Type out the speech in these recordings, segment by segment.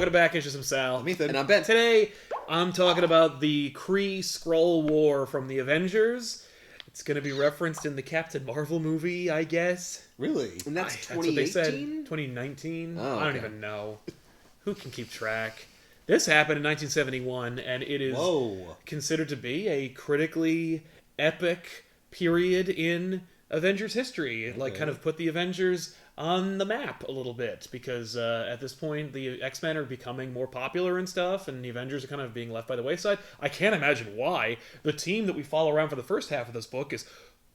to Back Issues. I'm Sal. I'm Ethan. And I'm Ben. Today, I'm talking about the Kree-Skrull War from the Avengers. It's going to be referenced in the Captain Marvel movie, I guess. Really? And that's That's what they said. 2018? 2019? Oh, I don't okay. even know. Who can keep track? This happened in 1971, and it is considered to be a critically epic period in Avengers history. It kind of put the Avengers on the map a little bit, because at this point the X-Men are becoming more popular and stuff, and the Avengers are kind of being left by the wayside. I can't imagine why. The team that we follow around for the first half of this book is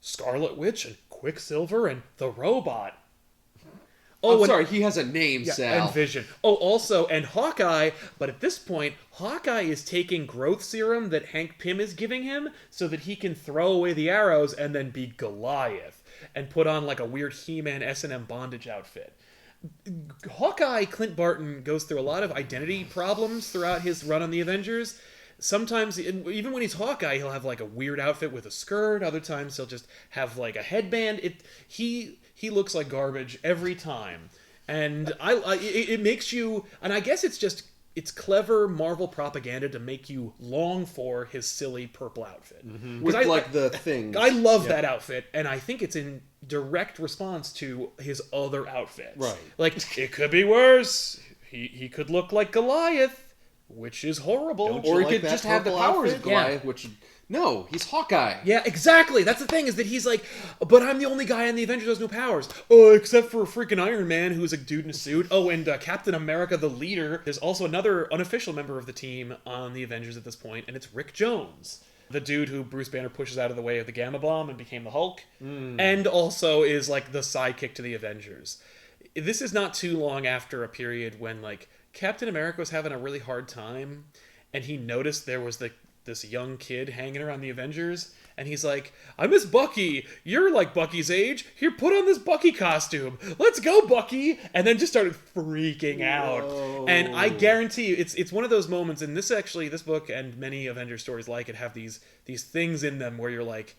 Scarlet Witch and Quicksilver and the Robot. Oh, sorry, he has a name, Sal. And Vision. Oh, also, and Hawkeye, but at this point, Hawkeye is taking growth serum that Hank Pym is giving him so that he can throw away the arrows and then be Goliath and put on like a weird He-Man S&M bondage outfit. Hawkeye, Clint Barton, goes through a lot of identity problems throughout his run on the Avengers. Sometimes, even when he's Hawkeye, he'll have like a weird outfit with a skirt. Other times he'll just have like a headband. He looks like garbage every time. And it makes you, and I guess it's clever Marvel propaganda to make you long for his silly purple outfit. Mm-hmm. With the thing. I love that outfit, and I think it's in direct response to his other outfits. Right. Like, it could be worse. He could look like Goliath, which is horrible. Or he could just have the powers of Goliath, which... No, he's Hawkeye. Yeah, exactly. That's the thing, is that he's like, but I'm the only guy in the Avengers who has no powers. Oh, except for freaking Iron Man, who's a dude in a suit. Oh, and Captain America, the leader. There's also another unofficial member of the team on the Avengers at this point, and it's Rick Jones, the dude who Bruce Banner pushes out of the way of the Gamma Bomb and became the Hulk, and also is like the sidekick to the Avengers. This is not too long after a period when like Captain America was having a really hard time, and he noticed there was this young kid hanging around the Avengers, and he's like, I miss Bucky. You're like Bucky's age. Here, put on this Bucky costume. Let's go, Bucky. And then just started freaking out. Whoa. And I guarantee you, it's one of those moments, and this book and many Avengers stories like it have these things in them where you're like,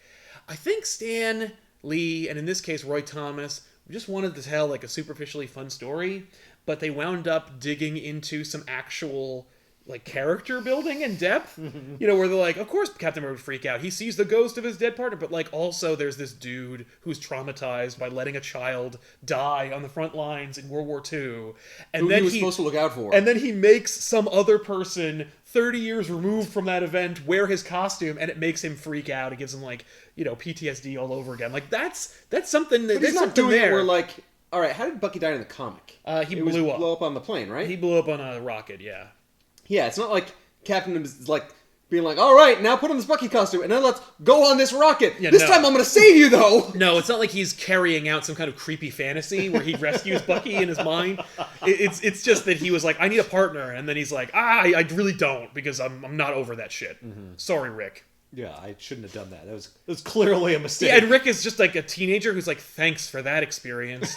I think Stan Lee, and in this case Roy Thomas, just wanted to tell like a superficially fun story, but they wound up digging into some actual like character building and depth, where they're like, of course Captain America would freak out. He sees the ghost of his dead partner, but like also there's this dude who's traumatized by letting a child die on the front lines in World War II. And who then he was supposed to look out for. And then he makes some other person 30 years removed from that event wear his costume, and it makes him freak out. It gives him like, PTSD all over again. Like that's something that... But he's not doing it where like, all right, how did Bucky die in the comic? He blew up on the plane, right? He blew up on a rocket, yeah. Yeah, it's not like Captain is like being like, all right, now put on this Bucky costume, and then let's go on this rocket. Yeah, this time I'm going to save you, though. No, it's not like he's carrying out some kind of creepy fantasy where he rescues Bucky in his mind. It's just that he was like, I need a partner, and then he's like, I really don't, because I'm not over that shit. Mm-hmm. Sorry, Rick. Yeah, I shouldn't have done that. That was clearly a mistake. Yeah, and Rick is just like a teenager who's like, thanks for that experience.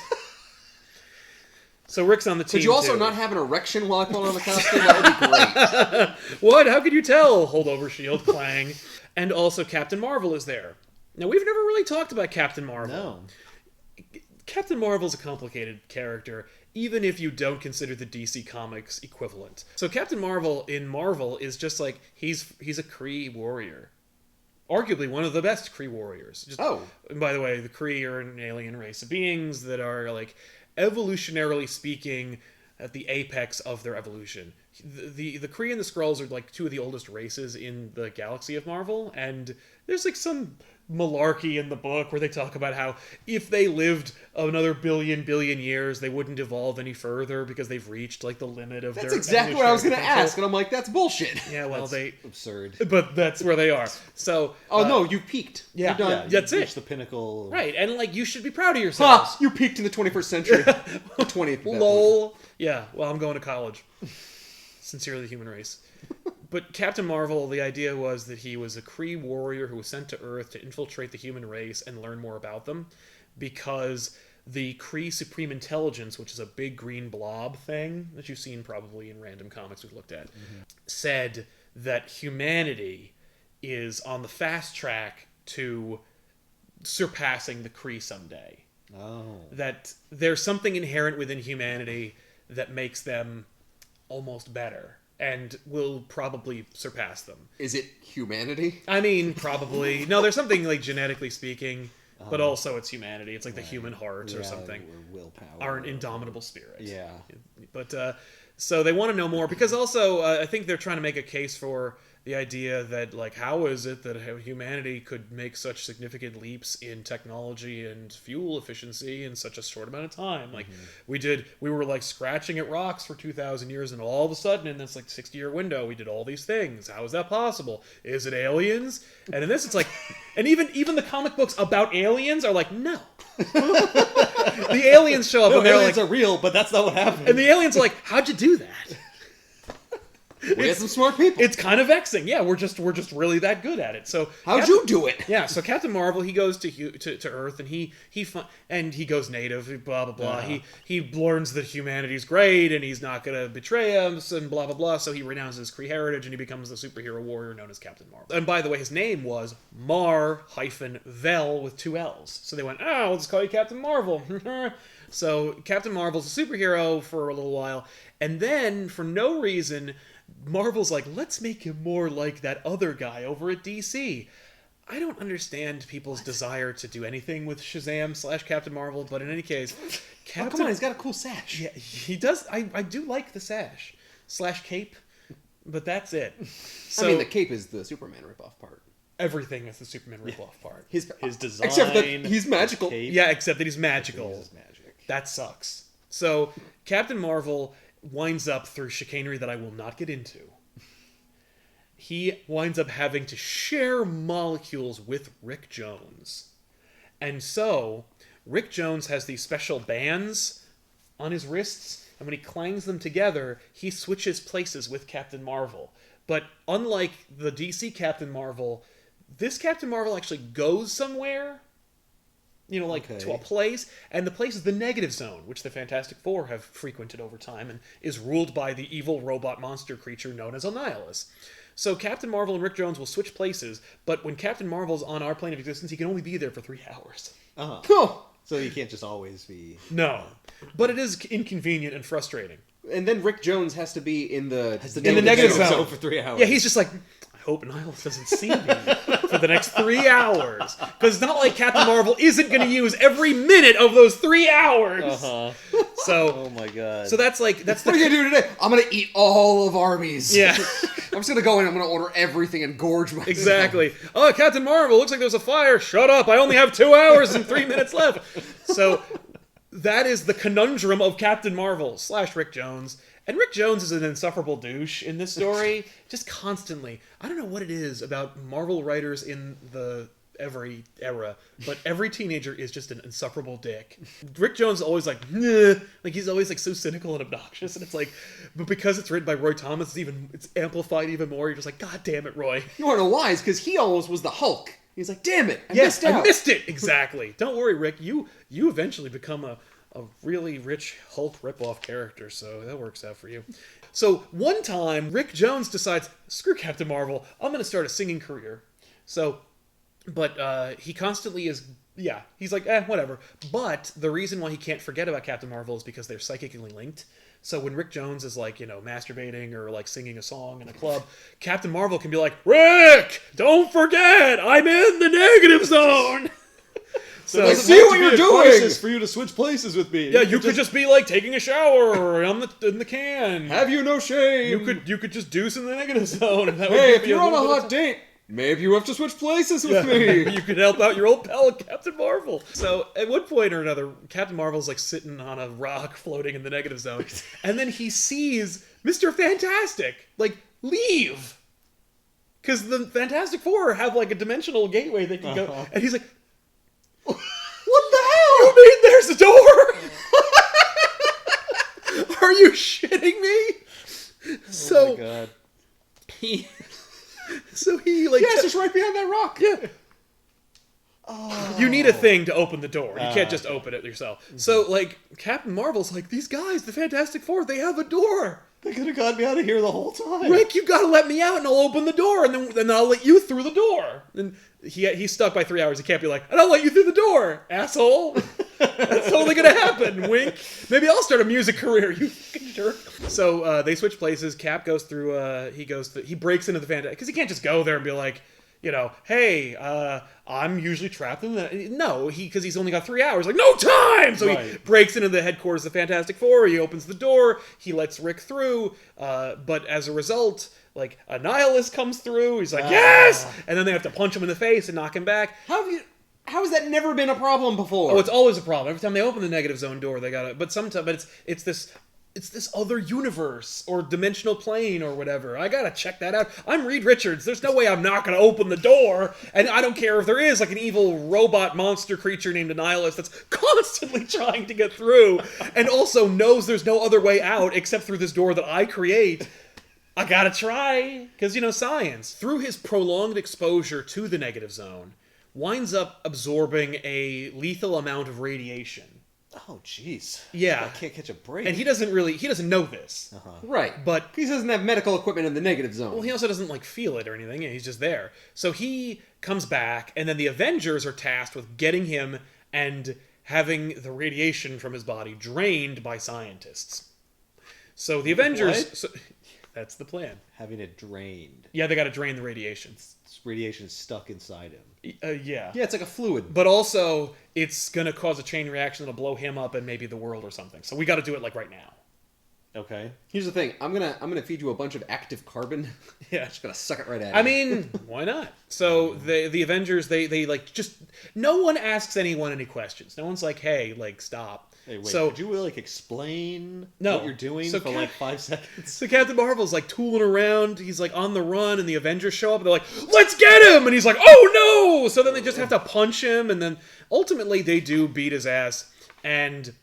So Rick's on the team. Could you also not have an erection while I put on the costume? That would be great. What? How could you tell? Hold over shield, clang. And also Captain Marvel is there. Now, we've never really talked about Captain Marvel. No. Captain Marvel's a complicated character, even if you don't consider the DC Comics equivalent. So Captain Marvel in Marvel is just like, he's a Kree warrior. Arguably one of the best Kree warriors. And by the way, the Kree are an alien race of beings that are like... evolutionarily speaking, at the apex of their evolution. The Kree and the Skrulls are like two of the oldest races in the galaxy of Marvel, and there's like some malarkey in the book where they talk about how if they lived another billion years, they wouldn't evolve any further because they've reached like the limit of their... That's exactly what I was going to ask, and I'm like, that's bullshit. Yeah, well, that's absurd. But that's where they are. So... no, you peaked. Yeah, you're done. Yeah, that's you it. reached the pinnacle. Right, and like, you should be proud of yourselves. You peaked in the 21st century. 20th. Lol. Yeah, well, I'm going to college. Sincerely, the human race. But Captain Marvel, the idea was that he was a Kree warrior who was sent to Earth to infiltrate the human race and learn more about them, because the Kree Supreme Intelligence, which is a big green blob thing that you've seen probably in random comics we've looked at, said that humanity is on the fast track to surpassing the Kree someday. Oh. That there's something inherent within humanity that makes them almost better and will probably surpass them. Is it humanity? I mean, probably. No, there's something like genetically speaking, but also it's humanity. It's like the human heart or something. Or willpower. Our indomitable spirit. Yeah. But so they want to know more because also I think they're trying to make a case for the idea that, like, how is it that humanity could make such significant leaps in technology and fuel efficiency in such a short amount of time? Like, we were like scratching at rocks for 2,000 years, and all of a sudden in this like 60-year window we did all these things. How is that possible? Is it aliens? And in this it's like, and even the comic books about aliens are like, no. The aliens show up No, and they're aliens like, are real, but that's not what happened. and the aliens are like, how'd you do that? We had some smart people. It's kind of vexing. Yeah, we're just really that good at it. So How'd you do it? Yeah, so Captain Marvel, he goes to Earth and he goes native. Blah blah blah. He learns that humanity's great and he's not gonna betray us and blah blah blah. So he renounces his Kree heritage and he becomes the superhero warrior known as Captain Marvel. And by the way, his name was Mar-Vel with 2 L's. So they went, we'll just call you Captain Marvel. So Captain Marvel's a superhero for a little while, and then for no reason, Marvel's like, let's make him more like that other guy over at DC. I don't understand people's desire to do anything with Shazam / Captain Marvel, but in any case, Captain... Oh, come on, he's got a cool sash. Yeah, he does. I do like the sash / cape, but that's it. So, I mean, the cape is the Superman ripoff part. everything is the Superman ripoff part. His design. Except that he's magical. cape, Yeah, except that he's magical. his magic. That sucks. So Captain Marvel winds up through chicanery that I will not get into. He winds up having to share molecules with Rick Jones. And so Rick Jones has these special bands on his wrists, and when he clangs them together, he switches places with Captain Marvel. But unlike the DC Captain Marvel, this Captain Marvel actually goes somewhere, you know, like to a place, and the place is the Negative Zone, which the Fantastic Four have frequented over time and is ruled by the evil robot monster creature known as Annihilus. So Captain Marvel and Rick Jones will switch places, but when Captain Marvel's on our plane of existence, he can only be there for 3 hours. Oh. So you can't just always be... No. But it is inconvenient and frustrating. And then Rick Jones has to be in the Negative Zone for 3 hours. Yeah, he's just like, I hope Annihilus doesn't see me for the next 3 hours. Because it's not like Captain Marvel isn't going to use every minute of those 3 hours. Uh-huh. So, Oh my god. so that's like, that's What are the... you gonna do today? I'm gonna eat all of armies. Yeah. I'm just gonna go in, I'm gonna order everything and gorge myself. Exactly. Oh, Captain Marvel, looks like there's a fire. Shut up. I only have 2 hours and 3 minutes left. So that is the conundrum of Captain Marvel / Rick Jones. And Rick Jones is an insufferable douche in this story, just constantly. I don't know what it is about Marvel writers in every era, but every teenager is just an insufferable dick. Rick Jones is always like, nah. Like he's always like so cynical and obnoxious, and it's like, but because it's written by Roy Thomas, it's amplified even more. You're just like, God damn it, Roy. You wanna know why? It's because he almost was the Hulk. He's like, damn it, I Yes, missed out. I missed it. Exactly. Don't worry, Rick. You eventually become a really rich Hulk ripoff character, so that works out for you. So one time, Rick Jones decides, screw Captain Marvel, I'm going to start a singing career. So, but he constantly is, yeah, he's like, whatever. But the reason why he can't forget about Captain Marvel is because they're psychically linked. So when Rick Jones is like, you know, masturbating or like singing a song in a club, Captain Marvel can be like, Rick, don't forget, I'm in the Negative Zone. So I see what you're doing! For you to switch places with me. yeah, you could just be like taking a shower or in the can. Have you no shame? You could just doost in the Negative Zone. And that Hey, would if be you're on a little bit hot date, maybe you have to switch places with Yeah, me. you could help out your old pal Captain Marvel. So at one point or another, Captain Marvel's like sitting on a rock floating in the Negative Zone, and then he sees Mr. Fantastic like leave. Because the Fantastic Four have like a dimensional gateway they can go, and he's like, What the hell? you mean there's a door? Are you shitting me? Oh my god. he like Yeah, it's just right behind that rock. yeah. You need a thing to open the door. You can't just open it yourself. So like Captain Marvel's like, these guys, the Fantastic Four, they have a door. They could have got me out of here the whole time. Rick, you gotta let me out and I'll open the door and then I'll let you through the door. And he's stuck by 3 hours. He can't be like, and I'll let you through the door, asshole. That's totally gonna happen. Wink. Maybe I'll start a music career. You fucking jerk. So they switch places. Cap goes through. He breaks into the Fantastic because he can't just go there and be like, hey, I'm usually trapped in the... No, because he's only got 3 hours. Like, no time! So he breaks into the headquarters of the Fantastic Four. He opens the door. He lets Rick through. But as a result, like, a Nihilist comes through. He's like, yes! And then they have to punch him in the face and knock him back. How has that never been a problem before? Oh, it's always a problem. Every time they open the negative zone door, they gotta... But sometimes... But it's this other universe or dimensional plane or whatever. I gotta check that out. I'm Reed Richards. There's no way I'm not gonna open the door. And I don't care if there is like an evil robot monster creature named Annihilus that's constantly trying to get through and also knows there's no other way out except through this door that I create. I gotta try. Because, science, through his prolonged exposure to the negative zone, winds up absorbing a lethal amount of radiation. Oh, jeez. Yeah. I can't catch a break. And he doesn't know this. Right. But he doesn't have medical equipment in the negative zone. Well, he also doesn't, feel it or anything. He's just there. So he comes back, and then the Avengers are tasked with getting him and having the radiation from his body drained by scientists. So the Avengers... What? So, that's the plan. Having it drained. Yeah, they got to drain the radiation. This radiation is stuck inside him. Yeah. Yeah, it's like a fluid. But also, it's going to cause a chain reaction that'll blow him up and maybe the world or something. So we got to do it, right now. Okay. Here's the thing. I'm gonna feed you a bunch of active carbon. Yeah. Just gonna suck it right at you. I mean, why not? So the Avengers, they just... No one asks anyone any questions. No one's like, hey, stop. Hey, wait, so, could you explain No. what you're doing So for 5 seconds? So Captain Marvel's tooling around. He's on the run, and the Avengers show up. And they're like, "Let's get him!" And he's like, "Oh no!" So then they just have to punch him, and then ultimately they do beat his ass, and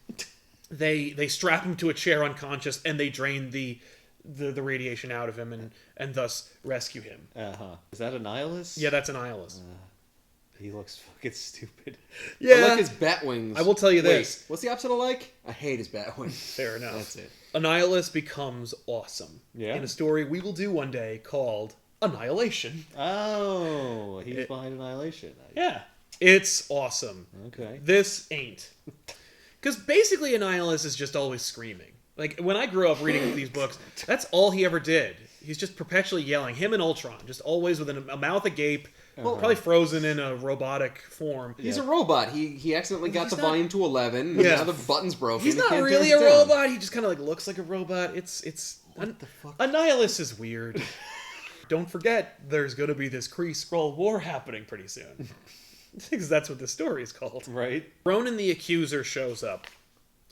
they strap him to a chair unconscious, and they drain the radiation out of him, and thus rescue him. Is that a Nihilist? Yeah, that's an Nihilist. He looks fucking stupid. Yeah, I like his bat wings. I will tell you this. Wait, what's the opposite of like? I hate his bat wings. Fair enough. That's it. Annihilus becomes awesome. Yeah. In a story we will do one day called Annihilation. Oh, he's behind Annihilation. Yeah. It's awesome. Okay. This ain't. Because basically Annihilus is just always screaming. When I grew up reading these books, that's all he ever did. He's just perpetually yelling. Him and Ultron, just always with a mouth agape, probably frozen in a robotic form. He's a robot. He accidentally got the volume to 11. And Yeah. now the button's broken. He's He not can't really turn a it down. robot. He just kind of looks like a robot. What the fuck? Annihilus is weird. Don't forget, there's going to be this Kree-Skrull War happening pretty soon. Because that's what the story is called. Right. Ronan the Accuser shows up,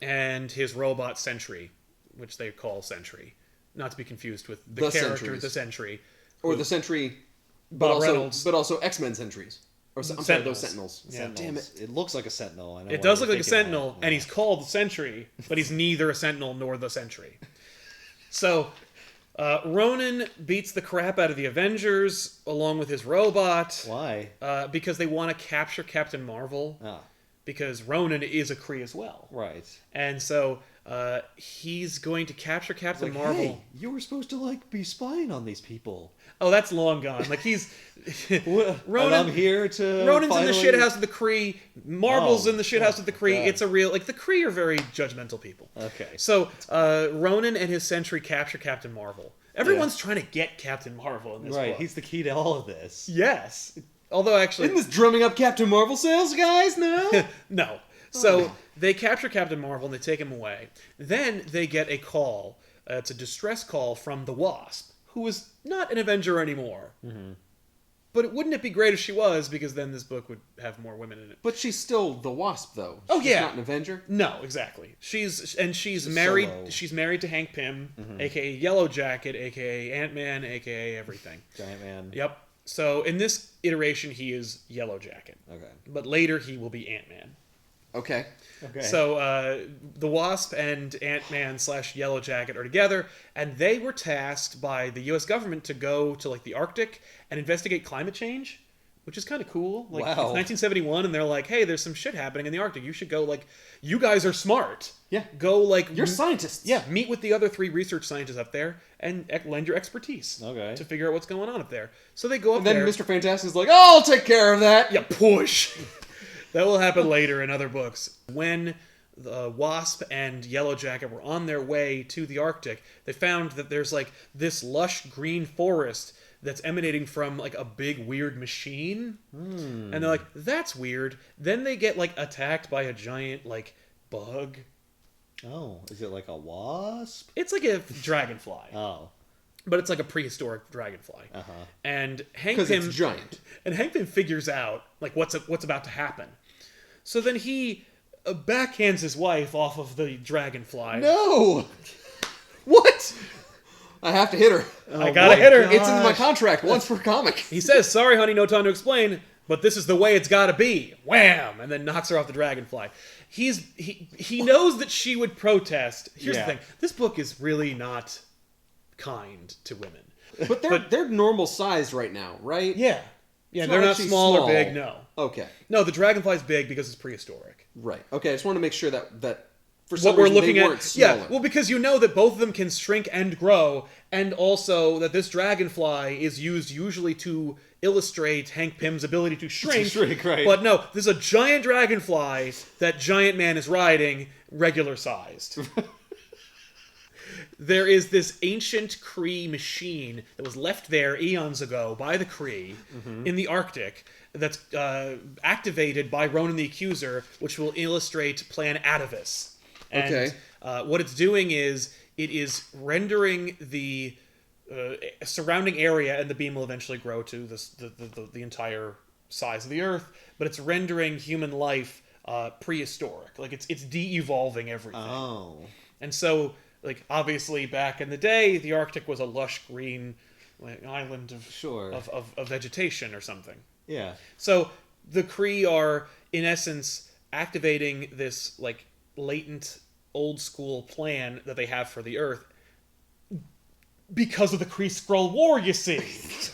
and his robot Sentry, which they call Sentry, not to be confused with the character Sentries. the Sentry, Or the Sentry, Bob Reynolds. but also X-Men Sentries. Or I'm sorry, those Sentinels. Yeah. Damn it. It looks like a Sentinel. I know It why does you're look like a thinking Sentinel, that. and he's called the Sentry, but he's neither a Sentinel nor the Sentry. So, Ronan beats the crap out of the Avengers, along with his robot. Why? Because they want to capture Captain Marvel, because Ronan is a Kree as well. Right. And so, he's going to capture Captain Marvel. Hey, you were supposed to be spying on these people. Oh, that's long gone. He's... Ronan, I'm here to Ronan's finally... in the shithouse of the Kree. Marvel's in the shithouse of the Kree. God. It's a real... the Kree are very judgmental people. Okay. So, Ronan and his Sentry capture Captain Marvel. Everyone's trying to get Captain Marvel in this book. He's the key to all of this. Yes. Although, actually... Isn't this drumming up Captain Marvel sales, guys, now? No. So, they capture Captain Marvel and they take him away. Then they get a call. It's a distress call from the Wasp, who is not an Avenger anymore. Mm-hmm. But wouldn't it be great if she was, because then this book would have more women in it. But she's still the Wasp, though. Oh, She's yeah. not an Avenger. No, exactly. She's married. solo. She's married to Hank Pym, aka Yellowjacket, aka Ant-Man, aka everything. Giant Man. Yep. So in this iteration, he is Yellowjacket. Okay. But later, he will be Ant-Man. Okay. Okay. So the Wasp and Ant-Man / Yellowjacket are together, and they were tasked by the U.S. government to go to the Arctic and investigate climate change, which is kind of cool. Wow. It's 1971, and they're like, "Hey, there's some shit happening in the Arctic. You should go. You guys are smart. Yeah. Go You're scientists. Yeah, meet with the other 3 research scientists up there and lend your expertise. Okay. To figure out what's going on up there. So they go up And then there. Mr. Fantastic's like, "Oh, I'll take care of that." Yeah, push. That will happen later in other books. When the Wasp and Yellowjacket were on their way to the Arctic, they found that there's like this lush green forest that's emanating from like a big weird machine. And they're like, that's weird. Then they get like attacked by a giant like bug. Oh, is it like a wasp? It's like a dragonfly. Oh. But it's like a prehistoric dragonfly. Uh-huh. And Hank Because Pym it's giant. And Hank Pym figures out like what's about to happen. So then he backhands his wife off of the dragonfly. No! What? I have to hit her. I gotta hit her. It's in my contract, once per comic. He says, sorry, honey, no time to explain, but this is the way it's gotta be. Wham! And then knocks her off the dragonfly. He knows that she would protest. Here's the thing. This book is really not kind to women. But they're normal sized right now, right? Yeah. Yeah, It's they're not actually small or big, no. Okay. No, the dragonfly's big because it's prehistoric. Right. Okay, I just want to make sure that for What some we're reason looking they at, weren't smaller. well, because you know that both of them can shrink and grow, and also that this dragonfly is used usually to illustrate Hank Pym's ability to shrink. Right. But no, there's a giant dragonfly that Giant Man is riding, regular sized. There is this ancient Kree machine that was left there eons ago by the Kree in the Arctic that's activated by Ronan the Accuser, which will illustrate Plan Atavis. And what it's doing is it is rendering the surrounding area, and the beam will eventually grow to the entire size of the Earth, but it's rendering human life prehistoric. Like it's de-evolving everything. Oh. And so, like, obviously back in the day, the Arctic was a lush green island of vegetation or something. Yeah. So the Kree are, in essence, activating this, like, latent, old-school plan that they have for the Earth because of the Kree-Skrull War, you see.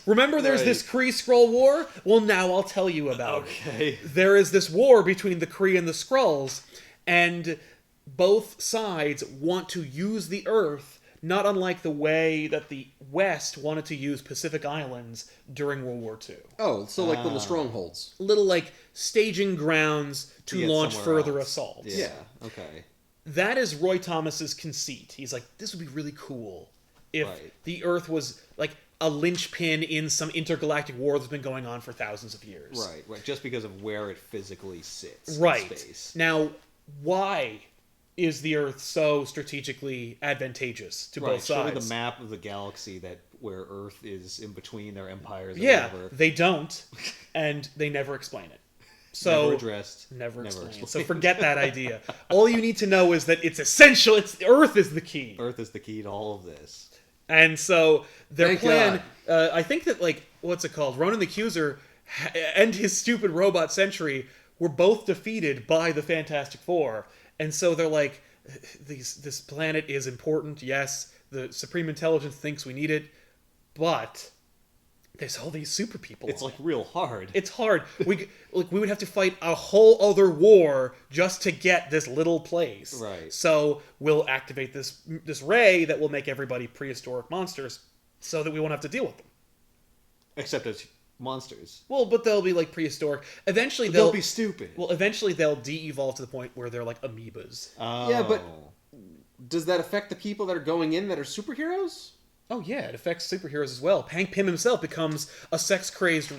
Remember there's this Kree-Skrull War? Well, now I'll tell you about it. There is this war between the Kree and the Skrulls, and both sides want to use the Earth, not unlike the way that the West wanted to use Pacific Islands during World War II. Oh, so like little strongholds. Little, like, staging grounds to launch further assaults. Yeah. Okay. That is Roy Thomas's conceit. He's like, this would be really cool if the Earth was, like, a linchpin in some intergalactic war that's been going on for thousands of years. Right. Just because of where it physically sits in space. Now, why is the Earth so strategically advantageous to both sides? Show me the map of the galaxy where Earth is in between their empires. Or yeah, whatever. they don't, and they never explain it. So never addressed. Never explained. So forget that idea. All you need to know is that it's essential. Earth is the key. Earth is the key to all of this. And so their Thank plan, I think that, like, what's it called? Ronan the Accuser and his stupid robot Sentry were both defeated by the Fantastic Four. And so they're like, this planet is important, yes. The Supreme Intelligence thinks we need it. But there's all these super people. It's like real hard. It's hard. We would have to fight a whole other war just to get this little place. Right. So we'll activate this ray that will make everybody prehistoric monsters, so that we won't have to deal with them. Except as monsters. Well, but they'll be like prehistoric. Eventually, they'll be stupid. Well, eventually they'll de-evolve to the point where they're like amoebas. Oh. Yeah, but does that affect the people that are going in that are superheroes? Oh yeah, it affects superheroes as well. Hank Pym himself becomes a sex-crazed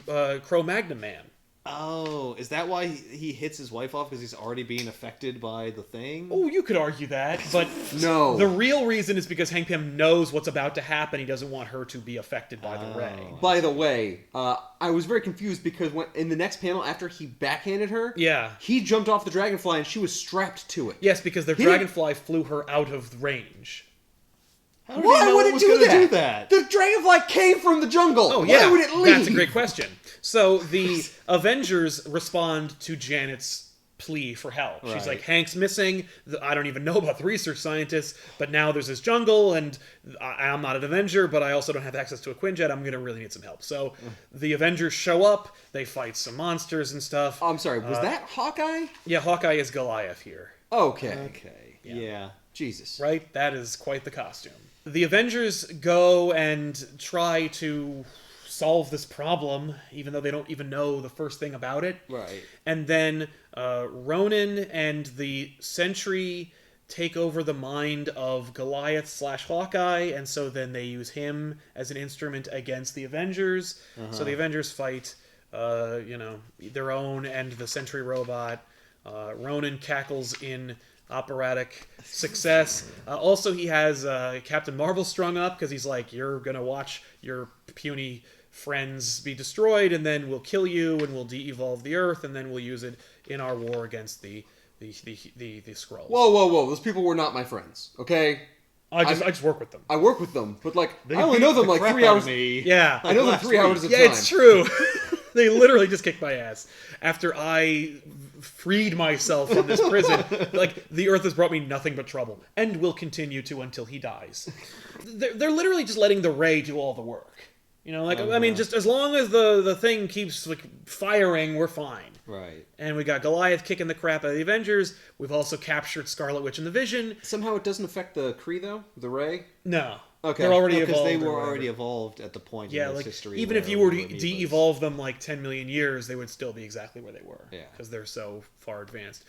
Cro-Magnon man. Oh, is that why he hits his wife off? Because he's already being affected by the thing? Oh, you could argue that, but no. The real reason is because Hank Pym knows what's about to happen. He doesn't want her to be affected by the ray. By the way, I was very confused because in the next panel, after he backhanded her, he jumped off the dragonfly and she was strapped to it. Yes, because the dragonfly flew her out of range. Why would it do that? The dragonfly came from the jungle. Oh, yeah. Why would it leave? That's a great question. So the Avengers respond to Janet's plea for help. She's like, Hank's missing. I don't even know about the research scientists, but now there's this jungle, and I'm not an Avenger, but I also don't have access to a Quinjet. I'm going to really need some help. So the Avengers show up. They fight some monsters and stuff. I'm sorry, was that Hawkeye? Yeah, Hawkeye is Goliath here. Okay. Yeah. Jesus. Right? That is quite the costume. The Avengers go and try to solve this problem, even though they don't even know the first thing about it. Right. And then Ronan and the Sentry take over the mind of Goliath / Hawkeye, and so then they use him as an instrument against the Avengers. So the Avengers fight, their own and the Sentry robot. Ronan cackles in operatic success. Also, he has Captain Marvel strung up because he's like, you're gonna watch your puny friends be destroyed, and then we'll kill you, and we'll de-evolve the Earth, and then we'll use it in our war against the Skrulls. Whoa! Those people were not my friends. Okay. I just work with them. I work with them, but I only know them 3 hours. Yeah, I know them 3 hours at a time. Yeah, it's true. They literally just kicked my ass after I freed myself from this prison. The Earth has brought me nothing but trouble, and will continue to until he dies. They're literally just letting the Ray do all the work. I mean, just as long as the thing keeps firing, we're fine. Right. And we got Goliath kicking the crap out of the Avengers. We've also captured Scarlet Witch and the Vision. Somehow it doesn't affect the Kree, though? The Ray? No. Okay. They're already because evolved. they were already evolved at the point in this history. Even if you were to de-evolve them 10 million years, they would still be exactly where they were. Yeah. Because they're so far advanced.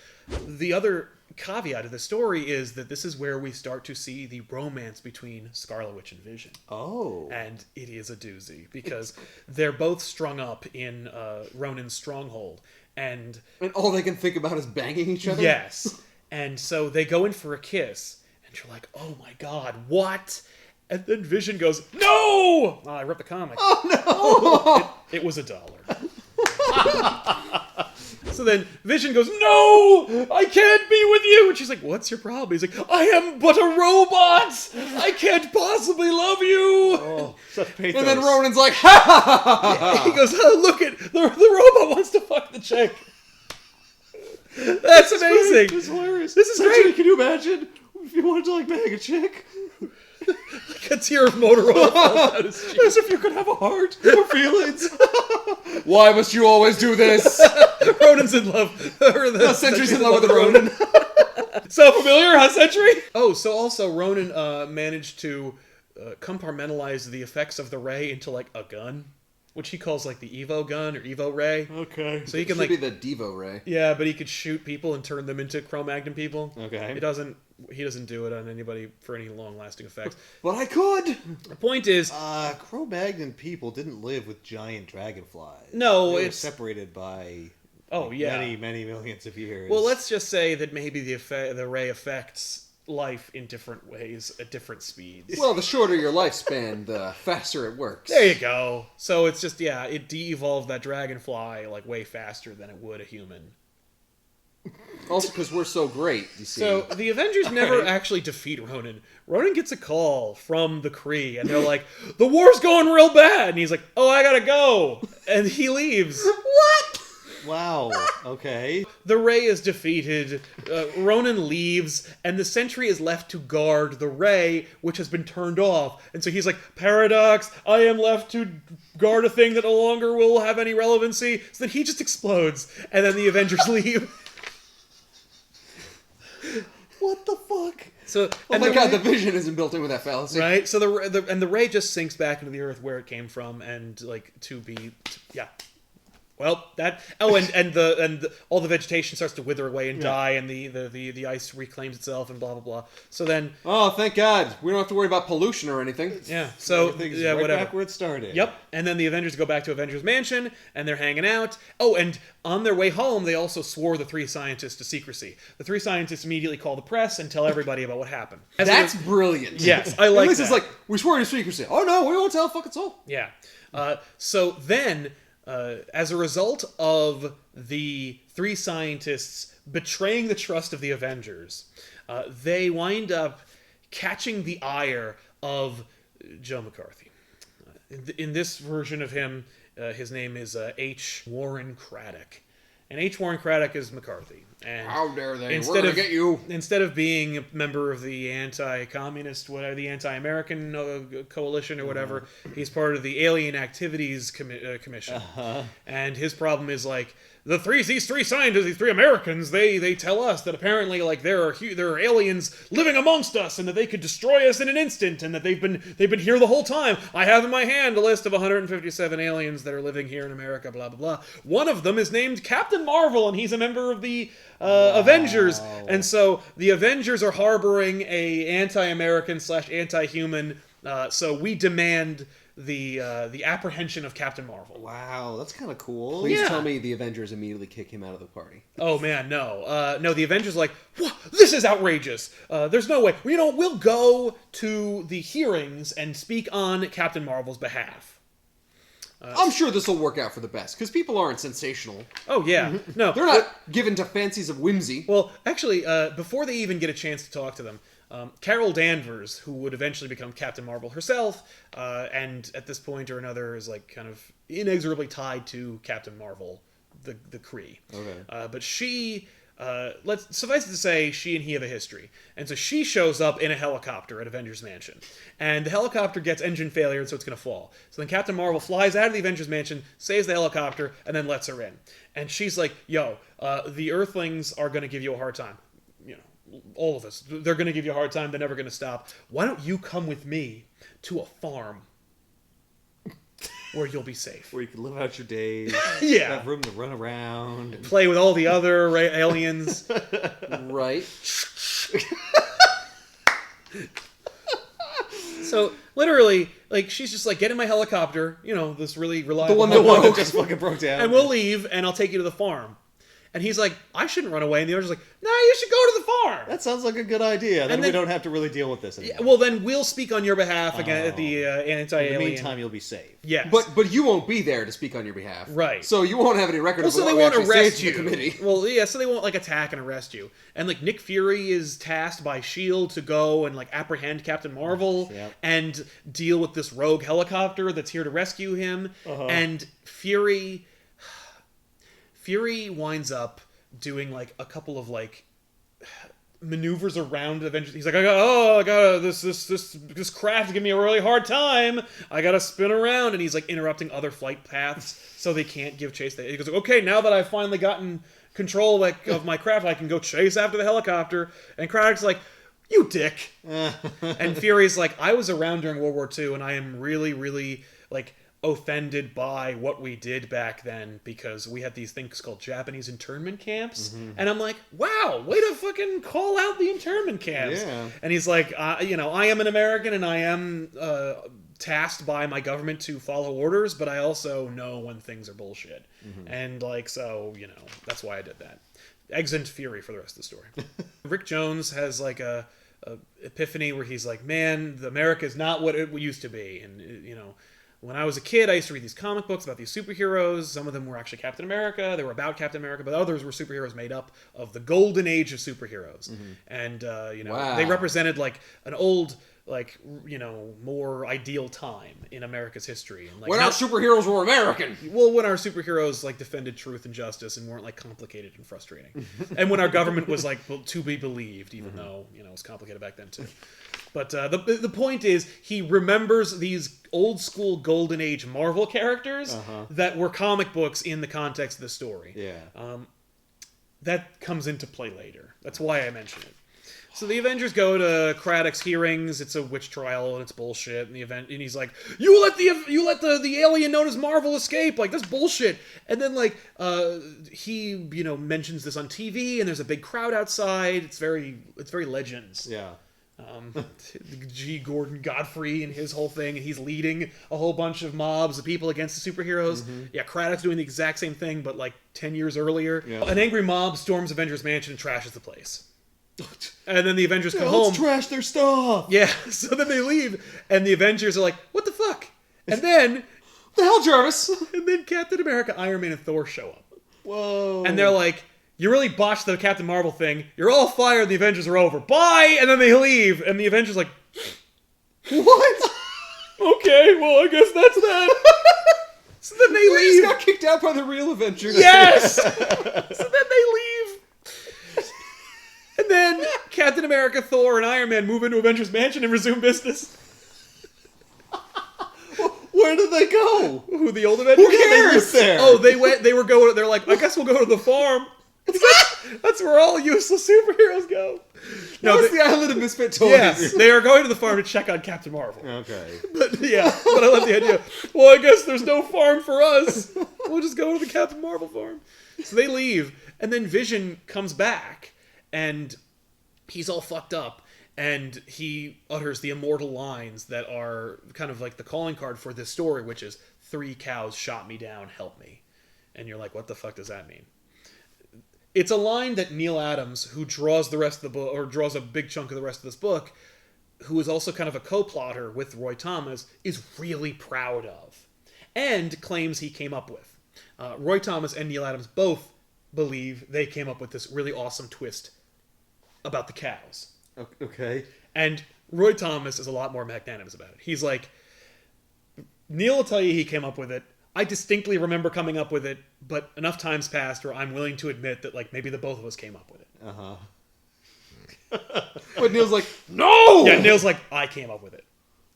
The other caveat of the story is that this is where we start to see the bromance between Scarlet Witch and Vision. Oh. And it is a doozy, because they're both strung up in Ronan's stronghold. And all they can think about is banging each other? Yes. And so they go in for a kiss, and you're like, oh my god, what? And then Vision goes, no! Oh, I ripped the comic. Oh, no! It was $1. So then Vision goes, no! I can't be with you! And she's like, what's your problem? He's like, I am but a robot! I can't possibly love you! Oh, such pathos. And then Ronan's like, ha ha ha ha! He goes, oh, look at the robot wants to fuck the chick. That's amazing. This is hilarious. This is great. Can you imagine if you wanted to bang a chick? A tear of Motorola falls out his cheek. As if you could have a heart or feelings. Why must you always do this? Ronan's in love. The Sentry's in love with Ronan. So familiar, huh, Sentry? Oh, so also Ronan managed to compartmentalize the effects of the ray into a gun, which he calls the Evo gun or Evo ray. Okay. So he can Should be the Devo ray. Yeah, but he could shoot people and turn them into Cro-Magnon people. Okay. He doesn't do it on anybody for any long-lasting effects. But I could. The point is, Cro-Magnon people didn't live with giant dragonflies. No, they were it's separated by many millions of years. Well, let's just say that maybe the ray affects life in different ways at different speeds. Well, the shorter your lifespan, the faster it works. There you go. So it's just it de-evolved that dragonfly way faster than it would a human. Also because we're so great, you see. So the Avengers never actually defeat Ronan. Ronan gets a call from the Kree, and they're like, the war's going real bad! And he's like, oh, I gotta go! And he leaves. What? Wow. Okay. The Ray is defeated, Ronan leaves, and the Sentry is left to guard the Ray, which has been turned off. And so he's like, paradox, I am left to guard a thing that no longer will have any relevancy. So then he just explodes, and then the Avengers leave. What the fuck? So, oh my god, the Vision isn't built in with that fallacy. Right? So the Ray just sinks back into the Earth where it came from, and yeah. Well, and all the vegetation starts to wither away and die, and the ice reclaims itself, and blah blah blah. So then, oh, thank God, we don't have to worry about pollution or anything. Yeah. So whatever. Back where it started. Yep. And then the Avengers go back to Avengers Mansion, and they're hanging out. Oh, and on their way home, they also swore the 3 scientists to secrecy. The 3 scientists immediately call the press and tell everybody about what happened. That's brilliant. Yes, I like. At least that. It's like we swore to secrecy. Oh no, we won't tell a fucking soul. Yeah. So then. As a result of the 3 scientists betraying the trust of the Avengers, they wind up catching the ire of Joe McCarthy. In this version of him, his name is H. Warren Craddock. And H. Warren Craddock is McCarthy. And how dare they? We're gonna get you. Instead of being a member of the anti-communist, whatever, the anti-American coalition or whatever, he's part of the Alien Activities Commission. And his problem is like, these three scientists, these three Americans, they tell us that apparently like there are aliens living amongst us and that they could destroy us in an instant and that they've been here the whole time. I have in my hand a list of 157 aliens that are living here in America, blah blah blah. One of them is named Captain Marvel and he's a member of the Avengers. And so the Avengers are harboring a anti-American / anti-human, so we demand the apprehension of Captain Marvel. Wow, that's kind of cool. Please tell me the Avengers immediately kick him out of the party. Oh man, no. No, the Avengers are like, what? This is outrageous. There's no way. We'll go to the hearings and speak on Captain Marvel's behalf. I'm sure this will work out for the best, because people aren't sensational. Oh, yeah. No. They're not given to fancies of whimsy. Well, actually, before they even get a chance to talk to them, Carol Danvers, who would eventually become Captain Marvel herself, and at this point or another is like kind of inexorably tied to Captain Marvel, the Kree. Okay. But she... suffice it to say, she and he have a history. And so she shows up in a helicopter at Avengers Mansion. And the helicopter gets engine failure, and so it's going to fall. So then Captain Marvel flies out of the Avengers Mansion, saves the helicopter, and then lets her in. And she's like, yo, the Earthlings are going to give you a hard time. You know, all of us. They're going to give you a hard time. They're never going to stop. Why don't you come with me to a farm where you'll be safe? Where you can live out your days. Yeah. Have room to run around. And play with all the other aliens. Right. So, literally, like, she's just like, get in my helicopter, you know, this really reliable... The one that just fucking broke down. And we'll leave, and I'll take you to the farm. And he's like, I shouldn't run away. And the other's like, no, you should go to the farm. That sounds like a good idea. Then we don't have to really deal with this anymore. Yeah, well, then we'll speak on your behalf again at the anti-alien. In the meantime, you'll be safe. Yes. But you won't be there to speak on your behalf. Right. So you won't have any record of so what they we won't actually arrest say you. to the committee. Well, yeah, so they won't, like, attack and arrest you. And, like, Nick Fury is tasked by S.H.I.E.L.D. to go and, like, apprehend Captain Marvel and deal with this rogue helicopter that's here to rescue him. And Fury winds up doing like a couple of like maneuvers around the Avengers. He's like, I got this craft giving me a really hard time. I gotta spin around, and he's like interrupting other flight paths so they can't give chase. He goes, okay, now that I've finally gotten control of my craft, I can go chase after the helicopter. And Craddock's like, you dick. And Fury's like, I was around during World War II, and I am really, really like offended by what we did back then, because we had these things called Japanese internment camps. And I'm like, wow, way to fucking call out the internment camps. Yeah. And he's like, I am an American and I am tasked by my government to follow orders, but I also know when things are bullshit. And like, so, that's why I did that. Exit Fury for the rest of the story. Rick Jones has like a epiphany where he's like, man, America is not what it used to be. And, when I was a kid, I used to read these comic books about these superheroes. Some of them were actually Captain America. They were about Captain America, but others were superheroes made up of the golden age of superheroes. And, they represented like an old, like, more ideal time in America's history. And, like, when our superheroes were American. Well, when our superheroes like defended truth and justice and weren't like complicated and frustrating. And when our government was like to be believed, even though, it was complicated back then too. But the point is, he remembers these old school golden age Marvel characters that were comic books in the context of the story. Yeah. That comes into play later. That's why I mention it. So the Avengers go to Craddock's hearings. It's a witch trial and it's bullshit. And he's like, you let the alien known as Marvel escape. Like, that's bullshit. And then like he mentions this on TV, and there's a big crowd outside. It's very Legends. Yeah. G. Gordon Godfrey and his whole thing, and he's leading a whole bunch of mobs of people against the superheroes. Yeah, Craddock's doing the exact same thing, but like 10 years earlier. Yeah. An angry mob storms Avengers Mansion and trashes the place. And then the Avengers come home. Let's trash their stuff! Yeah, so then they leave, and the Avengers are like, what the fuck? And then... What the hell, Jarvis? And then Captain America, Iron Man, and Thor show up. Whoa. And they're like, you really botched the Captain Marvel thing. You're all fired. The Avengers are over. Bye! And then they leave. And the Avengers are like, what? Okay, well, I guess that's that. So then they leave. Just got kicked out by the real Avengers. Yes! So then they leave. Captain America, Thor, and Iron Man move into Avengers Mansion and resume business. Where did they go? Who, the old Avengers? Who cares? There. Oh, they were going. They're like, I guess we'll go to the farm. That's where all useless superheroes go. No, it's the Island of Misfit Toys. Yes, they are going to the farm to check on Captain Marvel. Okay. But I love the idea. Well, I guess there's no farm for us. We'll just go to the Captain Marvel farm. So they leave, and then Vision comes back, and he's all fucked up, and he utters the immortal lines that are kind of like the calling card for this story, which is, 3 cows shot me down, help me. And you're like, what the fuck does that mean? It's a line that Neil Adams, who draws the rest of the book, or draws a big chunk of the rest of this book, who is also kind of a co-plotter with Roy Thomas, is really proud of, and claims he came up with. Roy Thomas and Neil Adams both believe they came up with this really awesome twist about the cows. Okay. And Roy Thomas is a lot more magnanimous about it. He's like, Neil will tell you he came up with it. I distinctly remember coming up with it, but enough time's passed where I'm willing to admit that, like, maybe the both of us came up with it. But Neil's like, no! Yeah, Neil's like, I came up with it.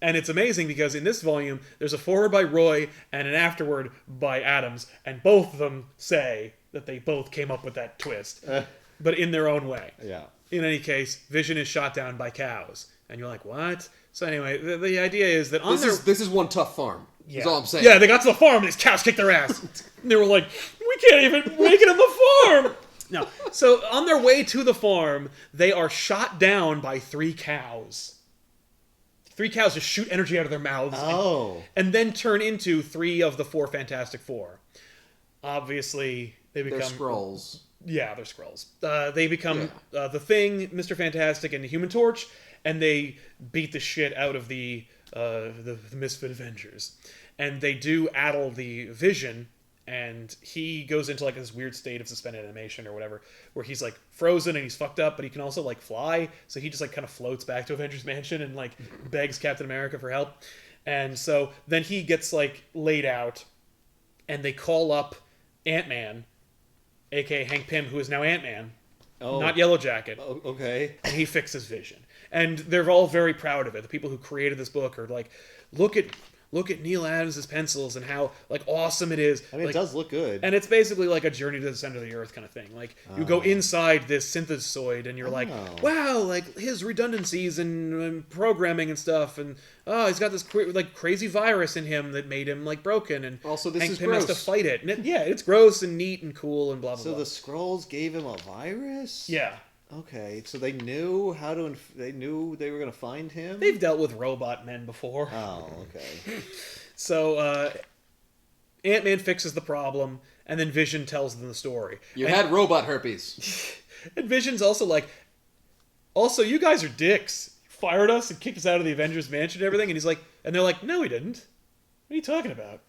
And it's amazing because in this volume, there's a foreword by Roy and an afterword by Adams, and both of them say that they both came up with that twist, but in their own way. Yeah. In any case, Vision is shot down by cows. And you're like, what? So anyway, the idea is that this is one tough farm. Yeah. That's all I'm saying. Yeah, they got to the farm and these cows kicked their ass. And they were like, we can't even make it on the farm. No. So on their way to the farm, they are shot down by 3 cows. 3 cows just shoot energy out of their mouths. Oh. And then turn into 3 of the 4 Fantastic Four. Obviously, they become... They're Skrulls. Yeah, they're Skrulls. They become the Thing, Mr. Fantastic, and the Human Torch, and they beat the shit out of the Misfit Avengers. And they do addle the Vision, and he goes into like this weird state of suspended animation or whatever, where he's like frozen and he's fucked up, but he can also like fly, so he just like kind of floats back to Avengers Mansion and like begs Captain America for help. And so then he gets like laid out, and they call up Ant-Man, aka Hank Pym, who is now Ant-Man, not Yellowjacket. Oh, okay. And he fixes Vision. And they're all very proud of it. The people who created this book are like, look at Neil Adams' pencils and how like awesome it is. I mean, like, it does look good. And it's basically like a journey to the center of the earth kind of thing. Like you go inside this synthesoid and you're like, wow, like his redundancies and programming and stuff, and he's got this crazy virus in him that made him like broken, and also this Hank is Pym gross. has to fight it. And it's gross and neat and cool and blah blah blah. So the Skrulls gave him a virus? Yeah. Okay, so they knew how to. They knew they were going to find him. They've dealt with robot men before. Oh, okay. So Ant-Man fixes the problem, and then Vision tells them the story. You had robot herpes. And Vision's also like, you guys are dicks. You fired us and kicked us out of the Avengers Mansion and everything. And he's like, and they're like, no, we didn't. What are you talking about?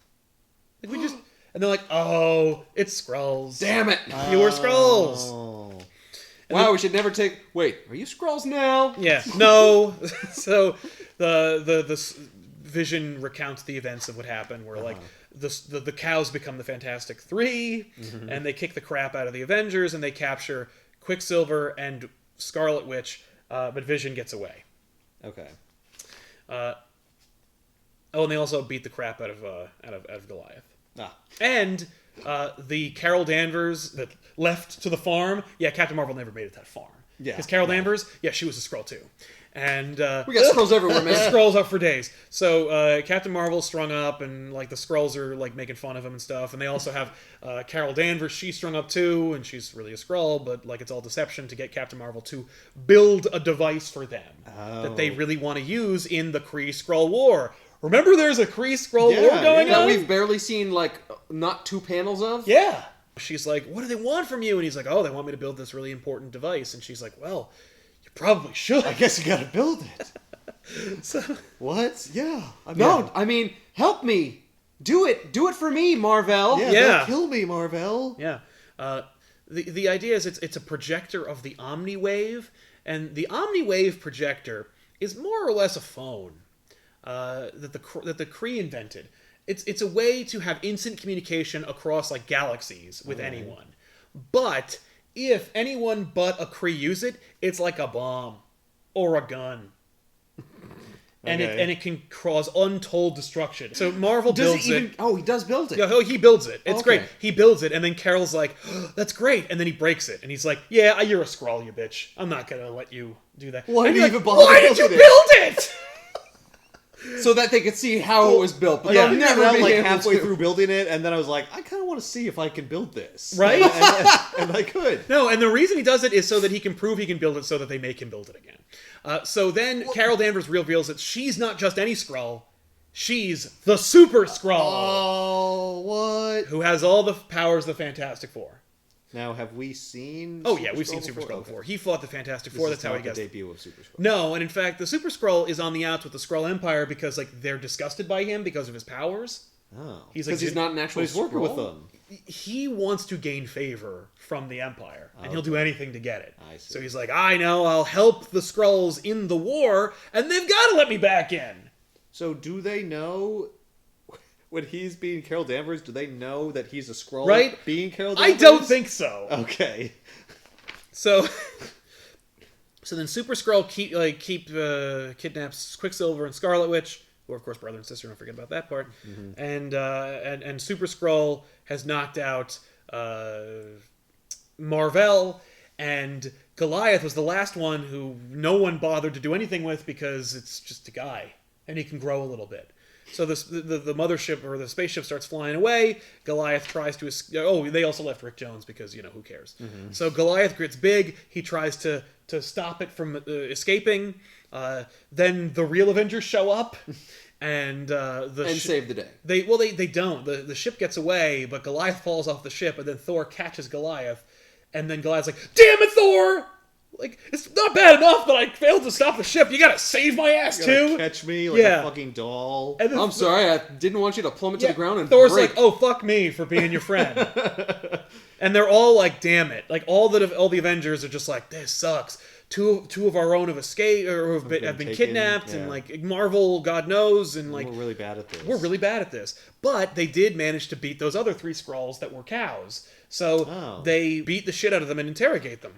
Like we just. And they're like, oh, it's Skrulls. Damn it! You were Skrulls. Oh. Wow, we should never take... Wait, are you Skrulls now? Yeah, no. So the Vision recounts the events of what happened, where like the cows become the Fantastic 3, and they kick the crap out of the Avengers, and they capture Quicksilver and Scarlet Witch, but Vision gets away. Okay. And they also beat the crap out of Goliath. Ah. And the Carol Danvers that left to the farm, Captain Marvel never made it that far. Yeah. Because Carol Danvers, she was a Skrull too. And we got Skrulls everywhere, man. Skrulls up for days. So Captain Marvel's strung up, and like the Skrulls are like making fun of him and stuff. And they also have Carol Danvers. She's strung up too, and she's really a Skrull, but like it's all deception to get Captain Marvel to build a device for them that they really want to use in the Kree-Skrull War. Remember, there's a Kree-Skrull War going on? That we've barely seen, like, not 2 panels of? Yeah. She's like, what do they want from you? And he's like, they want me to build this really important device. And she's like, well, you probably should. I guess you gotta build it. So, what? Yeah. I mean, help me. Do it. Do it for me, Marvel. Yeah. Don't kill me, Marvel. Yeah. The idea is it's a projector of the Omni-Wave. And the Omni-Wave projector is more or less a phone. That the Kree invented. It's a way to have instant communication across like galaxies with anyone, but if anyone but a Kree use it, it's like a bomb or a gun. And it can cause untold destruction. So Marvel builds it. Oh, he does build it. Yeah, he builds it. It's great. He builds it, and then Carol's like, oh, "That's great," and then he breaks it, and he's like, "Yeah, you're a Skrull, you bitch. I'm not gonna let you do that." Why did you even bother? Why did you build it? So that they could see how it was built, but Yeah, they'll never never be like able halfway to. through building it, and then I was like, I kind of want to see if I can build this, Right? and I could. No, and the reason he does it is so that he can prove he can build it, so that they make him build it again. So then Carol Danvers reveals that she's not just any Skrull, she's the Super Skrull. Oh, what? Who has all the powers of the Fantastic Four. Now, have we seen? Oh yeah, we've seen Super Skrull before. He fought the Fantastic Four. That's how he gets gets the debut of Super Skrull. No, and in fact, the Super Skrull is on the outs with the Skrull Empire because like they're disgusted by him because of his powers. Oh, because he's not an actual. But he's working with them. He wants to gain favor from the Empire, and he'll do anything to get it. I see. So he's like, I know, I'll help the Skrulls in the war, and they've got to let me back in. So do they know? When he's being Carol Danvers, do they know that he's a Skrull? Right? Being Carol Danvers? I don't think so. Okay. So then Super Skrull kidnaps Quicksilver and Scarlet Witch, who are of course brother and sister. Don't forget about that part. Mm-hmm. And Super Skrull has knocked out Mar-Vell, and Goliath was the last one who no one bothered to do anything with because it's just a guy and he can grow a little bit. So the mothership or the spaceship starts flying away. Goliath tries to... Oh, they also left Rick Jones because, who cares? Mm-hmm. So Goliath gets big. He tries to stop it from escaping. Then the real Avengers show up. And save the day. They don't. The ship gets away, but Goliath falls off the ship, and then Thor catches Goliath. And then Goliath's like, "Damn it, Thor! Like, it's not bad enough that I failed to stop the ship. You gotta save my ass, too." Catch me like a fucking doll. I'm sorry, I didn't want you to plummet to the ground and Thor's break. like, "Oh, fuck me for being your friend." And they're all like, "Damn it!" Like all the Avengers are just like, "This sucks." Two of our own have escaped or have been kidnapped, and like Marvel, God knows, and like we're really bad at this. We're really bad at this. But they did manage to beat those other 3 Skrulls that were cows. So they beat the shit out of them and interrogate them.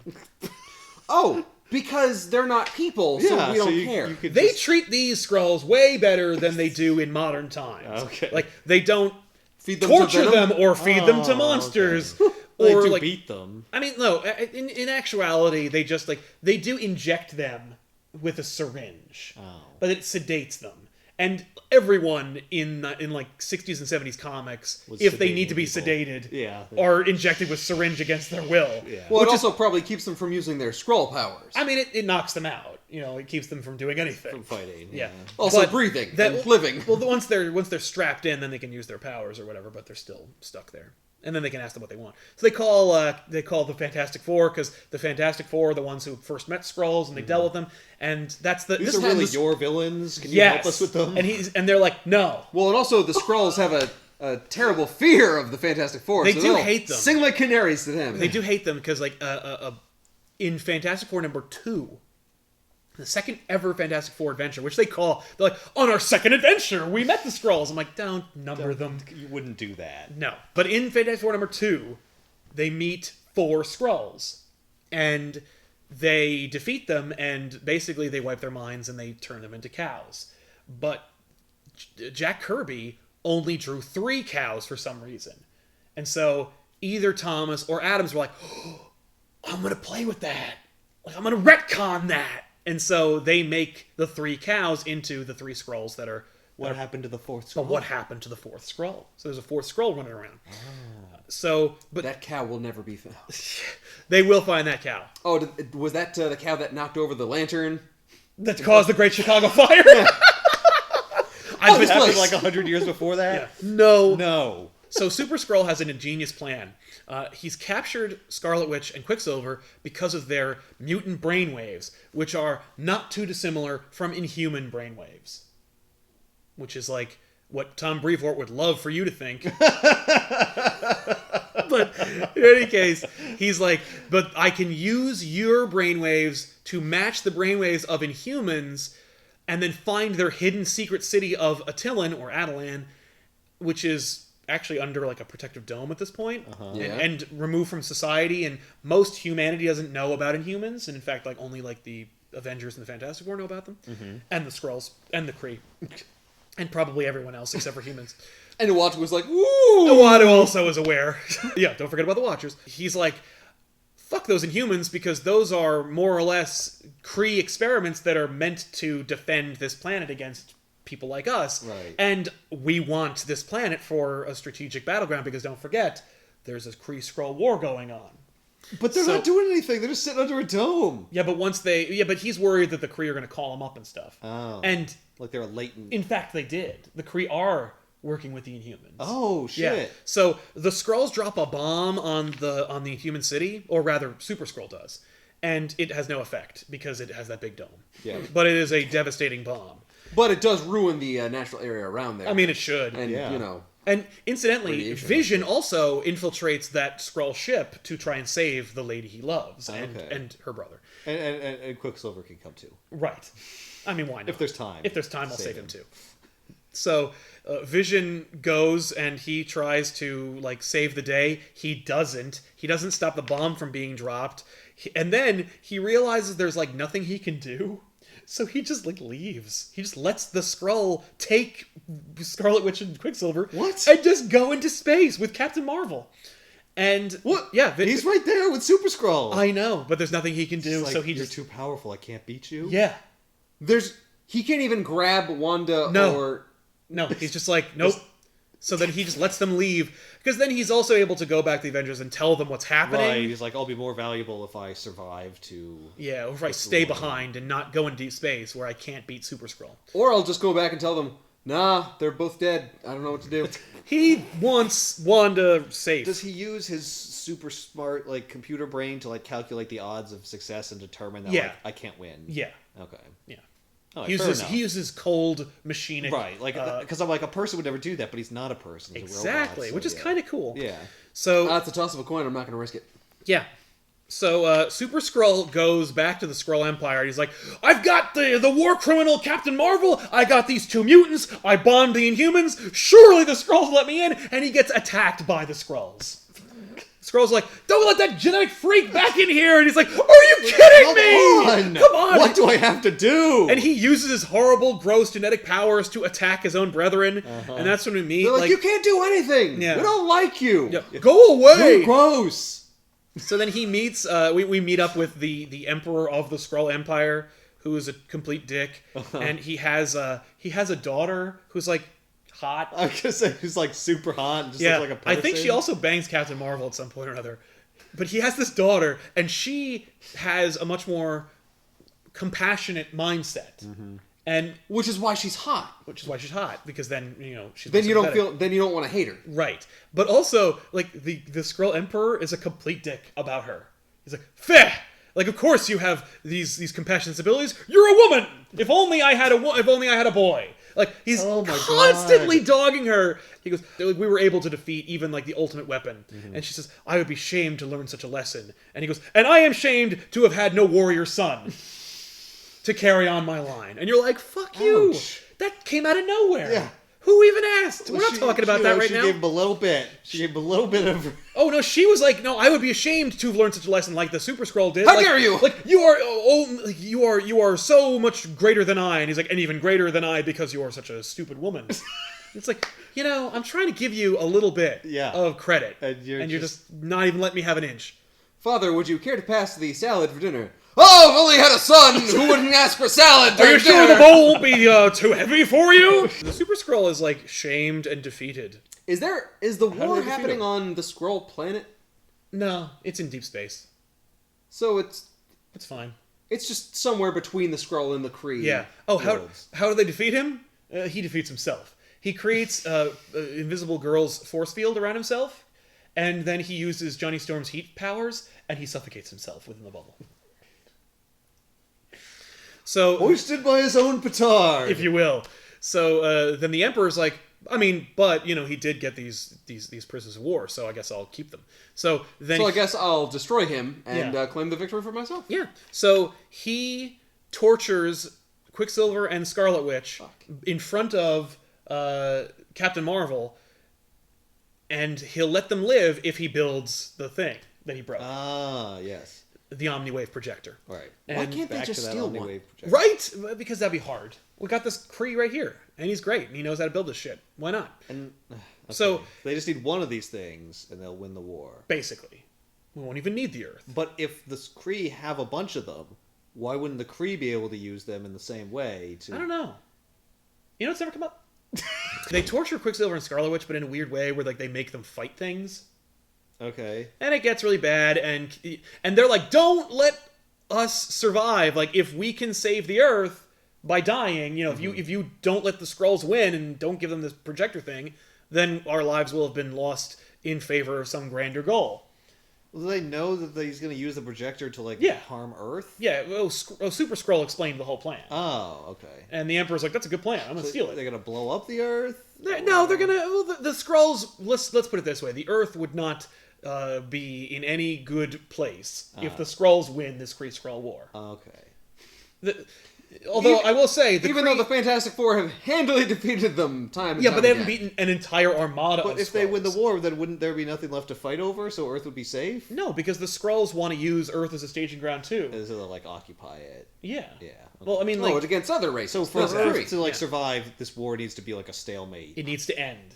Oh, because they're not people, so we don't care. They treat these Skrulls way better than they do in modern times. Okay. Like, they don't feed them torture them or feed them to monsters. Okay. Or they do like beat them. I mean, no. In actuality, they just they do inject them with a syringe, but it sedates them. And everyone in like 60s and 70s comics, if they need to be sedated, are injected with syringe against their will. Yeah. Well, it also probably keeps them from using their Skrull powers. I mean, it knocks them out. It keeps them from doing anything. From fighting. Yeah. Also breathing and living. Well, once they're strapped in, then they can use their powers or whatever, but they're still stuck there. And then they can ask them what they want. So they call the Fantastic Four, because the Fantastic Four are the ones who first met Skrulls, and they dealt with them. And that's these are really your villains. Can you help us with them? And they're like, no. Well, and also the Skrulls have a terrible fear of the Fantastic Four. They do hate them. Sing like canaries to them. They do hate them because in Fantastic Four #2. The second ever Fantastic Four adventure, which they're like, on our second adventure, we met the Skrulls. I'm like, don't number them. You wouldn't do that. No. But in Fantastic Four #2, they meet 4 Skrulls. And they defeat them, and basically they wipe their minds and they turn them into cows. But Jack Kirby only drew 3 cows for some reason. And so either Thomas or Adams were like, oh, I'm going to play with that. Like, I'm going to retcon that. And so they make the 3 cows into the 3 Skrulls that are... What happened to the 4th Skrull? But what happened to the 4th Skrull? So there's a 4th Skrull running around. But that cow will never be found. They will find that cow. Oh, was that the cow that knocked over the lantern? That caused the Great Chicago Fire? I've been happened like 100 years before that? Yeah. No. No. So Super Skrull has an ingenious plan. He's captured Scarlet Witch and Quicksilver because of their mutant brainwaves, which are not too dissimilar from Inhuman brainwaves. Which is like what Tom Brevoort would love for you to think. But in any case, he's like, but I can use your brainwaves to match the brainwaves of Inhumans and then find their hidden secret city of Attilan, or Attilan, which is actually under like a protective dome at this point, Yeah. and removed from society, and most humanity doesn't know about Inhumans, and in fact, like only like the Avengers and the Fantastic Four know about them, and the Skrulls and the Kree, and probably everyone else except for humans. And the Watcher was like, "Woo!" The Watcher also is aware. Yeah, don't forget about the Watchers. He's like, fuck those Inhumans, because those are more or less Kree experiments that are meant to defend this planet against people like us. Right. And we want this planet for a strategic battleground, because don't forget, there's this Kree-Skrull War going on. But they're not doing anything. They're just sitting under a dome. Yeah, but but he's worried that the Kree are going to call him up and stuff. Oh. And like they're a latent... in fact, they did. The Kree are working with the Inhumans. Oh, shit. Yeah. So the Skrulls drop a bomb on the Inhuman city, or rather, Super Skrull does, and it has no effect because it has that big dome. Yeah. But it is a devastating bomb. But it does ruin the natural area around there. I mean, it should. And, yeah. you know... And incidentally, Radiation. Vision also infiltrates that Skrull ship to try and save the lady he loves and her brother. And Quicksilver can come too. Right. I mean, why not? If there's time. If there's time, I'll save him too. So Vision goes and he tries to like save the day. He doesn't. He doesn't stop the bomb from being dropped. And then he realizes there's like nothing he can do. So he just like leaves. He just lets the Skrull take Scarlet Witch and Quicksilver. What? And just go into space with Captain Marvel. And what? Yeah, he's right there with Super Skrull. I know, but there's nothing he can do. Like, so he you're just too powerful. I can't beat you. Yeah. He can't even grab Wanda or... No, he's just like, nope. So then he just lets them leave. Because then he's also able to go back to the Avengers and tell them what's happening. Right, he's like, I'll be more valuable if I survive to... Yeah, or if I stay behind and not go in deep space where I can't beat Super Skrull. Or I'll just go back and tell them, nah, they're both dead. I don't know what to do. He wants Wanda safe. Does he use his super smart like computer brain to like calculate the odds of success and determine that like, I can't win? Yeah. Okay. Yeah. Oh, he uses cold machinic. Right, like because I'm like a person would never do that, but he's not a person. He's exactly, a robot, so, which is kind of cool. Yeah. So that's a toss of a coin. I'm not going to risk it. Yeah. So Super Skrull goes back to the Skrull Empire. He's like, I've got the war criminal Captain Marvel. I got these 2 mutants. I bombed the Inhumans. Surely the Skrulls let me in. And he gets attacked by the Skrulls. Skrull's like, don't let that genetic freak back in here. And he's like, are you kidding me? Come on. What do I have to do? And he uses his horrible, gross genetic powers to attack his own brethren. And that's when we meet. They're like, you can't do anything. Yeah. We don't like you. Yeah. Go away. You're gross. So then he meets, we meet up with the Emperor of the Skrull Empire, who is a complete dick. And he has a daughter who's like, hot. I was gonna say who's like super hot and just looks like a person. I think she also bangs Captain Marvel at some point or another. But he has this daughter, and she has a much more compassionate mindset. And which is why she's hot. Which is why she's hot, because then she's then you don't want to hate her. Right. But also like the Skrull Emperor is a complete dick about her. He's like, "Feh! Like of course you have these compassionate abilities. You're a woman. If only I had a boy." Like, he's constantly dogging her. He goes, we were able to defeat even, like, the ultimate weapon. And she says, I would be shamed to learn such a lesson. And he goes, and I am shamed to have had no warrior son to carry on my line. And you're like, fuck you. That came out of nowhere. Yeah. Who even asked? We're not talking about that right now. She gave him a little bit. She gave him a little bit of... Oh, no, she was like, no, I would be ashamed to have learned such a lesson like the Super Skrull did. How dare you? Like, you are so much greater than I. And he's like, and even greater than I because you are such a stupid woman. It's like, I'm trying to give you a little bit of credit. And you're just not even letting me have an inch. Father, would you care to pass the salad for dinner? Oh, I've only had a son who wouldn't ask for salad. Are you sure the bowl won't be too heavy for you? The Super Skrull is like shamed and defeated. Is the war happening on the Skrull planet? No, it's in deep space. So it's fine. It's just somewhere between the Skrull and the Kree. Yeah. Oh, how do they defeat him? He defeats himself. He creates Invisible Girl's force field around himself, and then he uses Johnny Storm's heat powers, and he suffocates himself within the bubble. So hoisted by his own petard, if you will. So then the Emperor's like, I mean, but he did get these prisoners of war, so I guess I'll keep them. So I guess I'll destroy him and claim the victory for myself. Yeah. So he tortures Quicksilver and Scarlet Witch in front of Captain Marvel, and he'll let them live if he builds the thing that he broke. Ah, yes. The Omniwave projector. Right. Why can't they just steal one? Right? Because that'd be hard. We got this Kree right here, and he's great, and he knows how to build this shit. Why not? And so they just need one of these things, and they'll win the war. Basically. We won't even need the Earth. But if the Kree have a bunch of them, why wouldn't the Kree be able to use them in the same way? I don't know. You know what's never come up? They torture Quicksilver and Scarlet Witch, but in a weird way where like they make them fight things. Okay. And it gets really bad, and they're like, don't let us survive. Like, if we can save the Earth by dying, you know, if you don't let the Skrulls win and don't give them this projector thing, then our lives will have been lost in favor of some grander goal. Well, do they know that he's going to use the projector to, like, harm Earth? Yeah, Super Skrull explained the whole plan. Oh, okay. And the Emperor's like, that's a good plan, I'm going to steal it. They're going to blow up the Earth? No, they're going to... Well, the Skrulls, let's put it this way, the Earth would not be in any good place if the Skrulls win this Kree-Skrull War. Okay. Although I will say, even though the Fantastic Four have handily defeated them time and time but they again. haven't beaten an entire armada. But if they win the war, then wouldn't there be nothing left to fight over? So Earth would be safe? No, because the Skrulls want to use Earth as a staging ground too. So they'll like occupy it. Yeah. Yeah. Okay. Well, I mean, like, it's against other races. So for Earth to survive, this war needs to be like a stalemate. It needs to end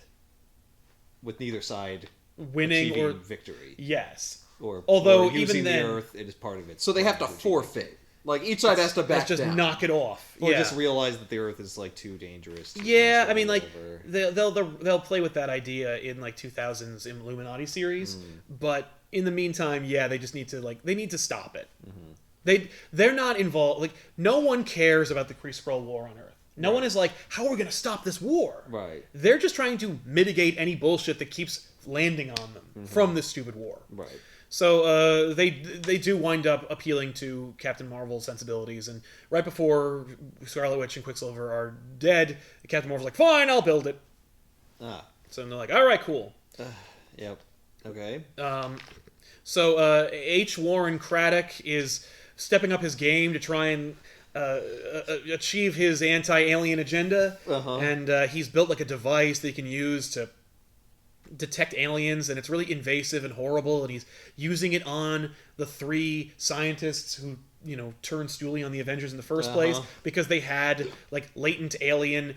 with neither side winning or victory. Yes. Although even then, the Earth, it is part of it. So they have to forfait. Like, each side has to back down. Knock it off. Or just realize that the Earth is, like, too dangerous. I mean, like, they'll play with that idea in, like, 2000's Illuminati series. But in the meantime, they just need to, like, they need to stop it. They're not involved. Like, no one cares about the Kree-Skrull War on Earth. No one is like, how are we going to stop this war? Right. They're just trying to mitigate any bullshit that keeps landing on them from this stupid war. Right. So they do wind up appealing to Captain Marvel's sensibilities, and right before Scarlet Witch and Quicksilver are dead, Captain Marvel's like, fine, I'll build it. So they're like, all right, cool. Yep. Okay. So H. Warren Craddock is stepping up his game to try and achieve his anti-alien agenda, and he's built like a device that he can use to detect aliens, and it's really invasive and horrible, and he's using it on the 3 scientists who, you know, turned Stooley on the Avengers in the first place because they had like latent alien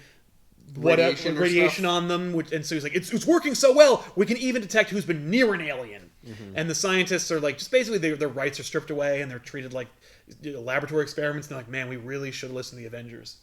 radiation on them, and so he's like, it's working so well, we can even detect who's been near an alien. And the scientists are like, just basically their rights are stripped away and they're treated like laboratory experiments, and they're like, man, we really should listen to the Avengers.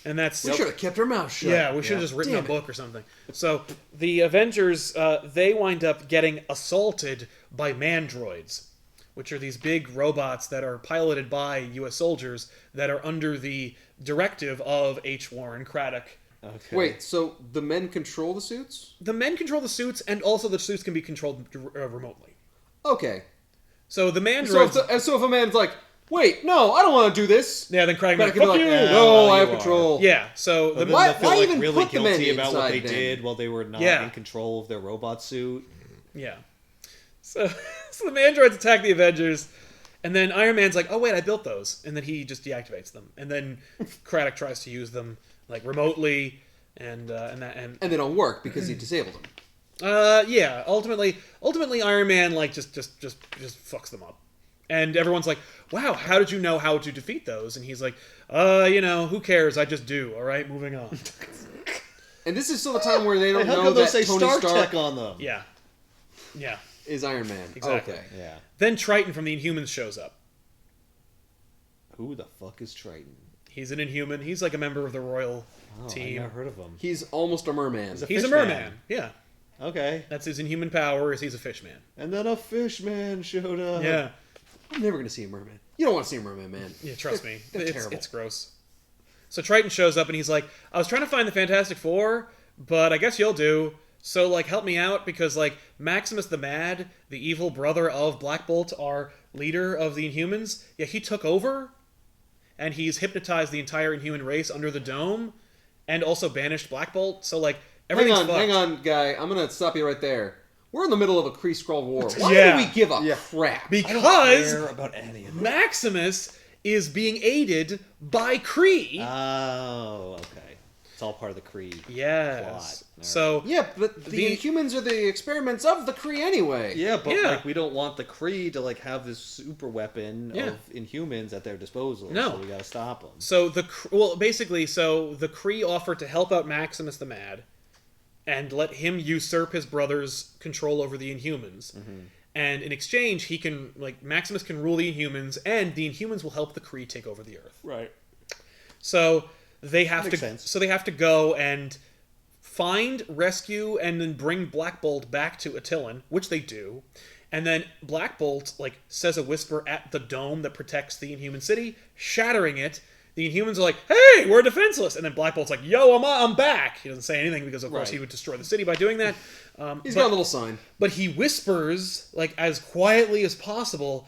And that's... We should have kept our mouth shut. Yeah, we should have just written a book or something. So, the Avengers, they wind up getting assaulted by mandroids, which are these big robots that are piloted by U.S. soldiers that are under the directive of H. Warren Craddock. Okay. Wait, so the men control the suits? The men control the suits, and also the suits can be controlled remotely. Okay. So, the mandroids... So if a man's like... Wait, no, I don't want to do this. Yeah, then Craig can be like, no, I have control. Yeah, so... Why feel even really put the men guilty about inside what they then? did while they were not in control of their robot suit. Yeah. So the mandroids attack the Avengers, and then Iron Man's like, oh wait, I built those. And then he just deactivates them. And then Craddock tries to use them, like, remotely, and they don't work because he disabled them. Yeah, ultimately Iron Man, like, just fucks them up. And everyone's like, wow, how did you know how to defeat those? And he's like, you know, who cares? I just do. All right, moving on. And this is still the time where they don't how know come that say Tony Star Stark Trek on them. Yeah. Is Iron Man. Exactly. Okay. Yeah. Then Triton from the Inhumans shows up. Who the fuck is Triton? He's an Inhuman. He's like a member of the royal team. I've never heard of him. He's almost a merman. He's a merman. Yeah. Okay. That's his Inhuman power, is he's a fish man. And then a fish man showed up. Yeah. I'm never going to see a merman. You don't want to see a merman, man. Yeah, trust me. They're terrible. It's gross. So Triton shows up and he's like, I was trying to find the Fantastic Four, but I guess you'll do. So, like, help me out, because, like, Maximus the Mad, the evil brother of Black Bolt, our leader of the Inhumans, he took over, and he's hypnotized the entire Inhuman race under the dome, and also banished Black Bolt. So, like, everything's fucked. Hang on, guy. I'm going to stop you right there. We're in the middle of a Kree-Skrull War. Why do we give a crap? Because I don't care about any of Maximus is being aided by Kree. Oh, okay. It's all part of the Kree plot. So yeah, but the Inhumans are the experiments of the Kree anyway. Yeah, but like we don't want the Kree to like have this super weapon of Inhumans at their disposal. No, so we gotta stop them. So the Kree offered to help out Maximus the Mad, and let him usurp his brother's control over the Inhumans. And in exchange, Maximus can rule the Inhumans, and the Inhumans will help the Kree take over the Earth. Right. So they have Makes sense. So they have to go and find, rescue, and then bring Black Bolt back to Attilan, which they do. And then Black Bolt says a whisper at the dome that protects the Inhuman city, shattering it. The Inhumans are like, "Hey, we're defenseless," and then Black Bolt's like, "Yo, I'm back." He doesn't say anything because, of course, he would destroy the city by doing that. He's got a little sign, but he whispers as quietly as possible,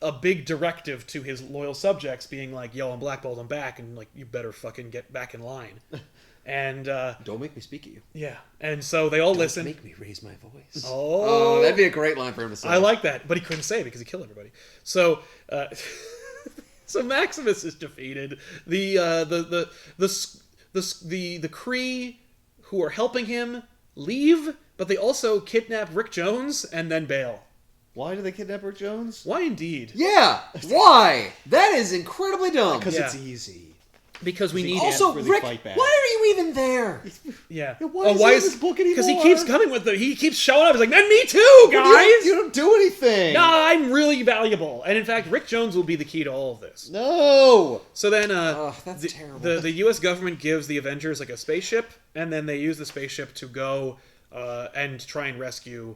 a big directive to his loyal subjects, being like, "Yo, I'm Black Bolt, I'm back, and you better fucking get back in line." And don't make me speak at you. Yeah, and so they all listen. Don't make me raise my voice. Oh, that'd be a great line for him to say. I like that, but he couldn't say it because he killed everybody. So. So Maximus is defeated. The Kree who are helping him leave, but they also kidnap Rick Jones and then bail. Why do they kidnap Rick Jones? Why indeed? Yeah, why? That is incredibly dumb. Because it's easy. Because we need also really Rick. Fight back. Why are you even there? Yeah. Why is he in this book anymore? Because he keeps coming with he keeps showing up. He's like, "Man, me too, guys. You don't do anything. No, I'm really valuable." And in fact, Rick Jones will be the key to all of this. No. So then, that's terrible. The U.S. government gives the Avengers a spaceship, and then they use the spaceship to go and try and rescue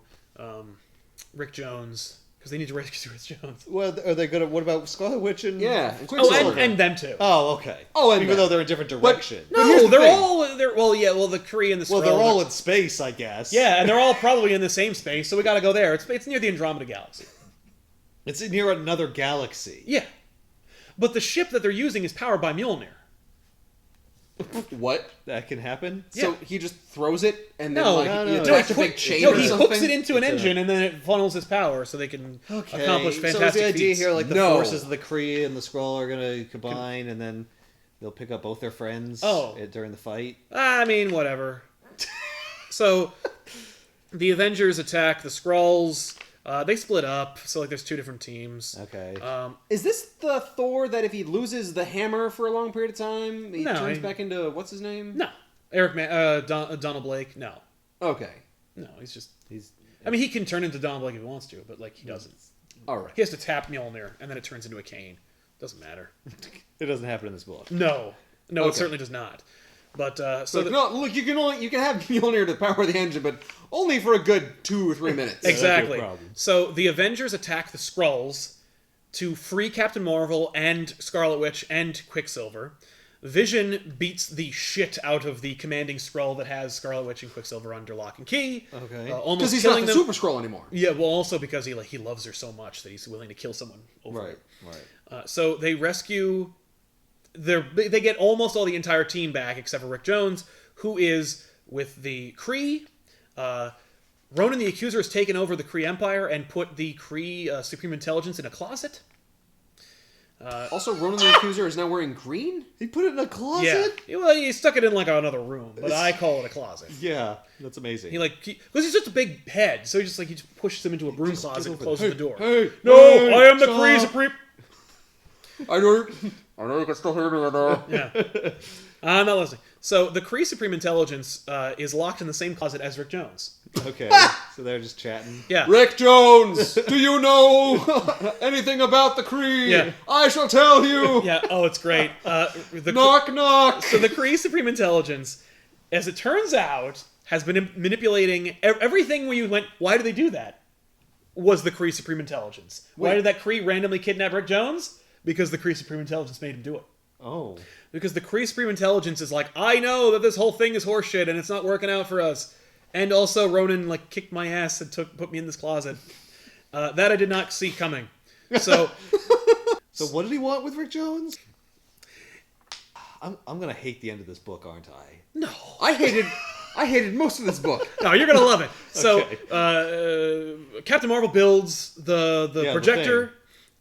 Rick Jones. Because they need to rescue Rick Jones. Well, are they gonna? What about Scarlet Witch and Quicksilver? And them too. Oh, okay. And even though they're in different directions. No, they're all the Kree and the Skrull. Well, they're all in space, I guess. Yeah, and they're all probably in the same space, so we got to go there. It's near the Andromeda Galaxy. It's near another galaxy. Yeah, but the ship that they're using is powered by Mjolnir. What? That can happen? So Yeah. he just throws it and then No. he attacks a big chain or he something? hooks it into an engine and then it funnels his power so they can accomplish fantastic So is the idea feats. here the forces of the Kree and the Skrull are going to combine and then they'll pick up both their friends during the fight? I mean, whatever. So the Avengers attack the Skrulls. They split up, so there's two different teams. Okay. Is this the Thor that if he loses the hammer for a long period of time, he turns back into what's his name? No, Donald Blake. No. Okay. No, he's. I mean, he can turn into Donald Blake if he wants to, but he doesn't. All right. He has to tap Mjolnir, and then it turns into a cane. Doesn't matter. It doesn't happen in this book. No, it certainly does not. But look, you can have Mjolnir to power the engine, but only for a good 2 or 3 minutes. Exactly. So the Avengers attack the Skrulls to free Captain Marvel and Scarlet Witch and Quicksilver. Vision beats the shit out of the commanding Skrull that has Scarlet Witch and Quicksilver under lock and key. Okay. Because he's not the Super Skrull anymore. Yeah, well, also because he loves her so much that he's willing to kill someone over her. Right. So they rescue. They get almost all the entire team back except for Rick Jones, who is with the Kree. Ronan the Accuser has taken over the Kree Empire and put the Kree Supreme Intelligence in a closet. Also, Ronan the Accuser is now wearing green? He put it in a closet? Yeah. Well, he stuck it in another room, but I call it a closet. Yeah, that's amazing. Because he's just a big head, so he just pushes him into a broom closet and closes the door. Hey, I am the Kree Supreme... I know you can still hear me though. Yeah. I'm not listening. So the Kree Supreme Intelligence is locked in the same closet as Rick Jones. Okay, so they're just chatting. Yeah. Rick Jones, do you know anything about the Kree? Yeah. I shall tell you. Yeah. Oh, it's great. Knock, knock. So the Kree Supreme Intelligence, as it turns out, has been manipulating everything where you went, why do they do that? Was the Kree Supreme Intelligence. Why did that Kree randomly kidnap Rick Jones? Because the Kree Supreme Intelligence made him do it. Oh. Because the Kree Supreme Intelligence is like, I know that this whole thing is horseshit and it's not working out for us. And also Ronan kicked my ass and put me in this closet. That I did not see coming. So So what did he want with Rick Jones? I'm gonna hate the end of this book, aren't I? No. I hated most of this book. No, you're gonna love it. So Okay. Captain Marvel builds the projector thing.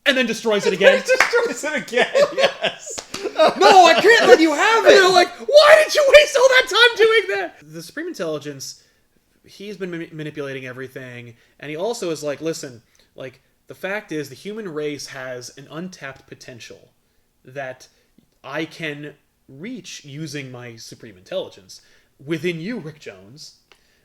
and then destroys it again. Destroys it again. Yeah. Yes. No, I can't let you have it! And they're like, why did you waste all that time doing that? The Supreme Intelligence, he's been manipulating everything, and he also is like, listen, like, the fact is the human race has an untapped potential that I can reach using my Supreme Intelligence within you, Rick Jones.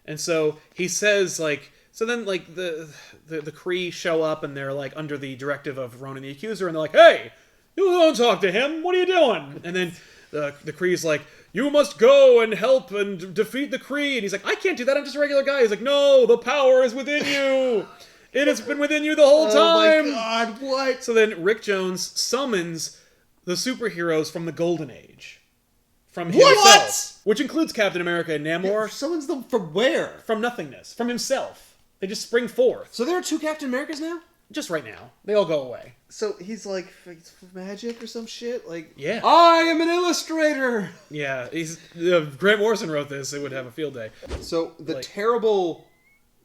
And so he says, like, so then, like, the Kree show up, and they're, like, under the directive of Ronan the Accuser, and they're like, hey, you don't talk to him, what are you doing? And then the Kree's like, you must go and help and defeat the Kree. And he's like, I can't do that, I'm just a regular guy. He's like, no, the power is within you. It has been within you the whole time. Oh my god, what? So then Rick Jones summons the superheroes from the Golden Age. From himself. Which includes Captain America and Namor. Summons them from where? From nothingness. From himself. They just spring forth. So there are 2 Captain Americas now? Just right now. They all go away. So he's like magic or some shit? Like, yeah. I am an illustrator! Yeah, he's Grant Morrison wrote this, it would have a field day. So the terrible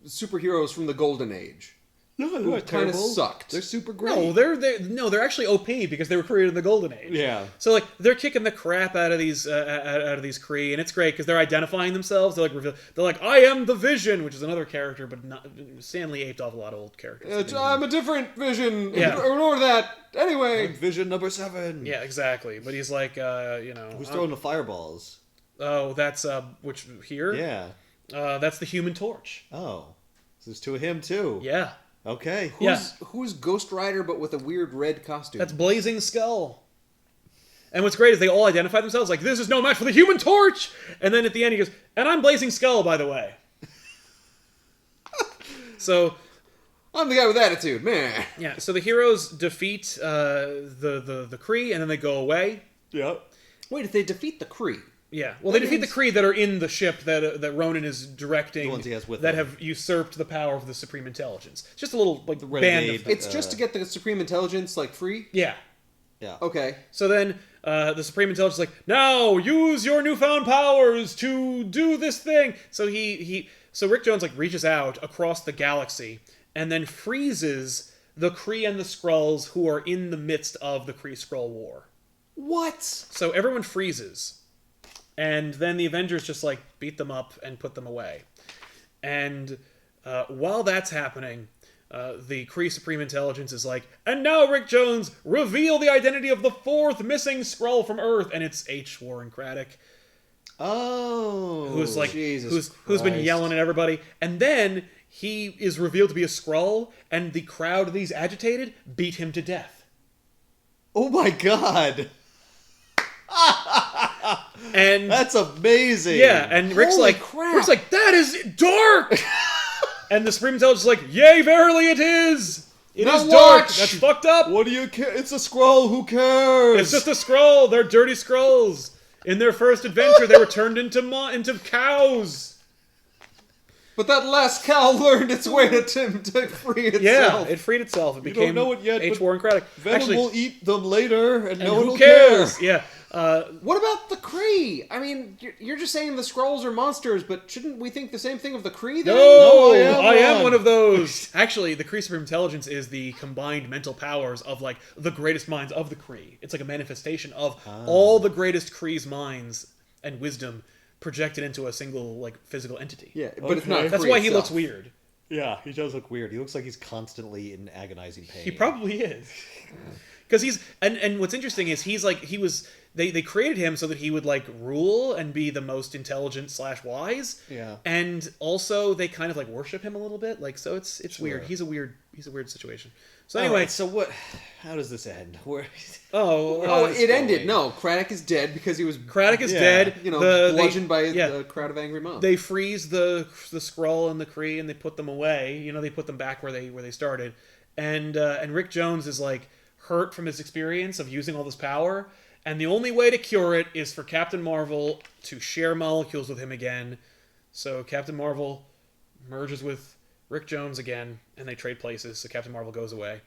superheroes from the Golden Age. No, they're kind of sucked. They're super great. No, they're actually OP because they were created in the Golden Age. Yeah. So like they're kicking the crap out of these Kree, and it's great because they're identifying themselves. They're like, I am the Vision, which is another character, but not Stanley aped off a lot of old characters. I'm a different Vision. Yeah. Ignore that. Anyway. I'm Vision number 7. Yeah, exactly. But he's like, who's throwing the fireballs? Oh, that's which here? Yeah. That's the Human Torch. Oh, so there's 2 of him too. Yeah. Okay. Who's Ghost Rider but with a weird red costume? That's Blazing Skull. And what's great is they all identify themselves like, this is no match for the Human Torch! And then at the end he goes, and I'm Blazing Skull, by the way. So... I'm the guy with attitude, man. Yeah, so the heroes defeat the Kree, and then they go away. Yep. Wait, if they defeat the Kree... Yeah, well, they defeat the Kree that are in the ship that Ronan is directing, the ones he has with that him. have usurped the power of the Supreme Intelligence. It's just a little like band renegade. of them. It's just to get the Supreme Intelligence, like, free? Yeah. Yeah. Okay. So then the Supreme Intelligence is like, now use your newfound powers to do this thing. So so Rick Jones like reaches out across the galaxy and then freezes the Kree and the Skrulls who are in the midst of the Kree-Skrull War. What? So everyone freezes. And then the Avengers just, like, beat them up and put them away. And while that's happening, the Kree Supreme Intelligence is like, and now, Rick Jones, reveal the identity of the 4th missing Skrull from Earth. And it's H. Warren Craddock. Oh. Who's, like, Jesus who's been Christ. yelling at everybody. And then he is revealed to be a Skrull, and the crowd that he's agitated beat him to death. Oh my god. And that's amazing. Yeah, and Rick's Holy like, crap. Rick's like, that is dark. And the Supreme Intelligence is like, yay, verily it is. It Now is dark. watch. That's fucked up. What do you care? It's a Skrull. Who cares? It's just a Skrull. They're dirty Skrulls. In their first adventure, they were turned into cows. But that last cow learned its way to free itself. Yeah, it freed itself. It became don't know it yet, H. but Warren Craddock. Venom Actually, will eat them later, and no one who will cares? care. Yeah. What about the Kree? I mean, you're just saying the Skrulls are monsters, but shouldn't we think the same thing of the Kree then? No, No, I am one of those. Actually, the Kree Supreme Intelligence is the combined mental powers of, like, the greatest minds of the Kree. It's like a manifestation of all the greatest Kree's minds and wisdom projected into a single, like, physical entity. Yeah, but it's not. That's Kree why he itself. looks weird. Yeah, he does look weird. He looks like he's constantly in agonizing pain. He probably is. Because he's and what's interesting is they created him so that he would like rule and be the most intelligent / wise. Yeah. And also they kind of like worship him a little bit. Like so it's Sure. weird. He's a weird situation. So anyway, Alright, so what? How does this end? Where? It ended. No, Craddock is dead because he was Craddock is dead. You know, bludgeoned by the crowd of angry mobs. They freeze the Skrull and the Kree and they put them away. You know, they put them back where they started. And Rick Jones is like hurt from his experience of using all this power. And the only way to cure it is for Captain Marvel to share molecules with him again. So Captain Marvel merges with Rick Jones again, and they trade places, so Captain Marvel goes away.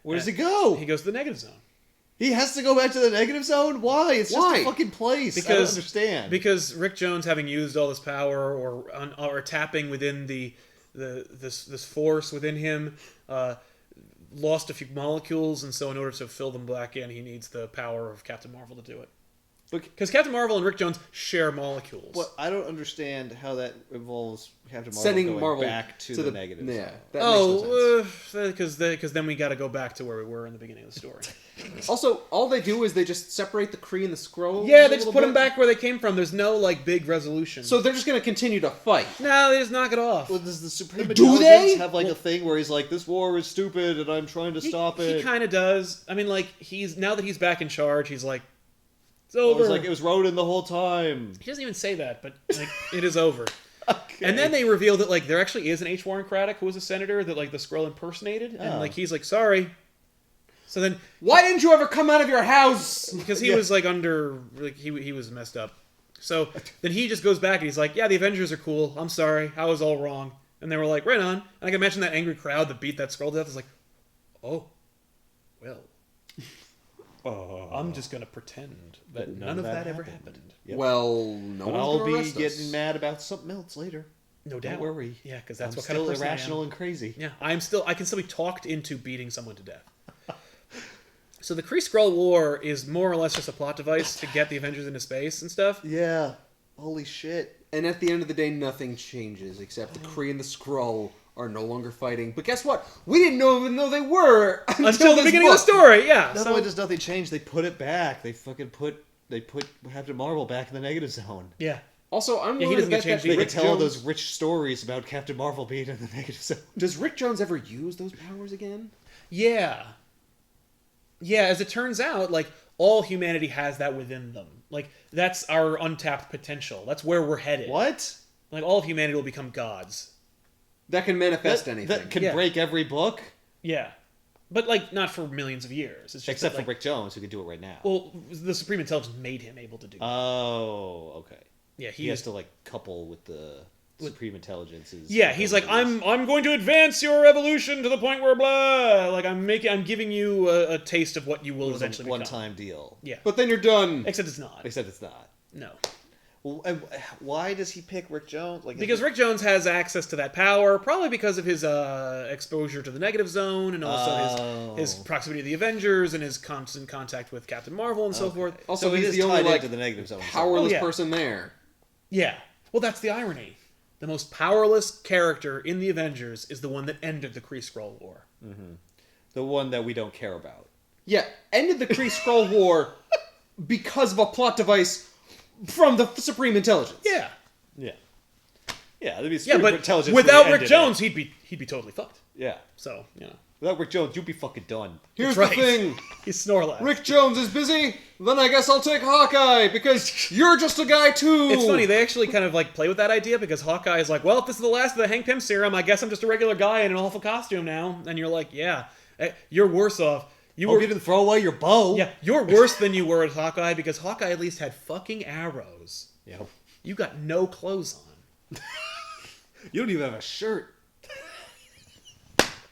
Where does he go? He goes to the negative zone. He has to go back to the negative zone? Why? It's just a fucking place. I don't understand. Because Rick Jones, having used all this power or tapping within this force within him, lost a few molecules, and so in order to fill them back in, he needs the power of Captain Marvel to do it. Because Captain Marvel and Rick Jones share molecules. Well, I don't understand how that involves Captain Marvel sending going Marvel back to the negative. Yeah. Because then we got to go back to where we were in the beginning of the story. Also, all they do is they just separate the Kree and the Skrull. Yeah, they just put them back where they came from. There's no big resolution. So they're just going to continue to fight. No, they just knock it off. Well, does the Supreme Intelligence have a thing where he's like, this war is stupid and I'm trying to stop it? He kind of does. I mean, now that he's back in charge, he's like, it's over. It's like it was Ronan the whole time. He doesn't even say that, but it is over. Okay. And then they reveal that there actually is an H. Warren Craddock who was a senator that the Skrull impersonated, and he's like, sorry. So then, why didn't you ever come out of your house? Because he was under he was messed up. So then he just goes back and he's like, yeah, the Avengers are cool. I'm sorry, I was all wrong. And they were like, right on. And I can imagine that angry crowd that beat that Skrull to death is like, oh, well. I'm just going to pretend that none of that ever happened. Yep. Well, no but I'll be getting mad about something else later. No doubt. Don't worry. Yeah, because that's I'm what kind of still person irrational I am. and crazy. Yeah, I can still be talked into beating someone to death. So the Kree-Skrull War is more or less just a plot device to get the Avengers into space and stuff. Yeah. Holy shit. And at the end of the day, nothing changes except the Kree and the Skrull are no longer fighting. But guess what? We didn't even know they were until the beginning of the story. Yeah. Not only does nothing change, they put it back. They put Captain Marvel back in the negative zone. Yeah. Also, I'm willing to bet that they could tell those rich stories about Captain Marvel being in the negative zone. Does Rick Jones ever use those powers again? Yeah. Yeah, as it turns out, all humanity has that within them. That's our untapped potential. That's where we're headed. What? All of humanity will become gods. That can manifest anything. That can break every book? Yeah. But, not for millions of years. It's just except for Rick Jones, who can do it right now. Well, the Supreme Intelligence made him able to do that. Oh, okay. Yeah, he has to, couple with the Supreme Intelligence's... Yeah, he's like, I'm going to advance your evolution to the point where blah... I'm giving you a taste of what you will eventually become. One-time deal. Yeah. But then you're done. Except it's not. No. Well, why does he pick Rick Jones? Because Rick Jones has access to that power, probably because of his exposure to the negative zone, and also his proximity to the Avengers, and his constant contact with Captain Marvel, and so forth. Also, he's the only into the negative zone, powerless person there. Yeah. Well, that's the irony. The most powerless character in the Avengers is the one that ended the Kree-Skrull War. Mm-hmm. The one that we don't care about. Yeah, ended the Kree-Skrull War because of a plot device from the Supreme Intelligence. Yeah. Yeah. Yeah, there'd be Supreme Intelligence. Without Rick Jones, he'd be totally fucked. Yeah. So, without Rick Jones, you'd be fucking done. Here's the thing. He's Snorlax. Rick Jones is busy, then I guess I'll take Hawkeye, because you're just a guy too. It's funny, they actually kind of play with that idea, because Hawkeye is like, well, if this is the last of the Hank Pym serum, I guess I'm just a regular guy in an awful costume now. And you're like, yeah, you're worse off. You didn't throw away your bow. Yeah, you're worse than you were at Hawkeye, because Hawkeye at least had fucking arrows. Yep. You got no clothes on. You don't even have a shirt.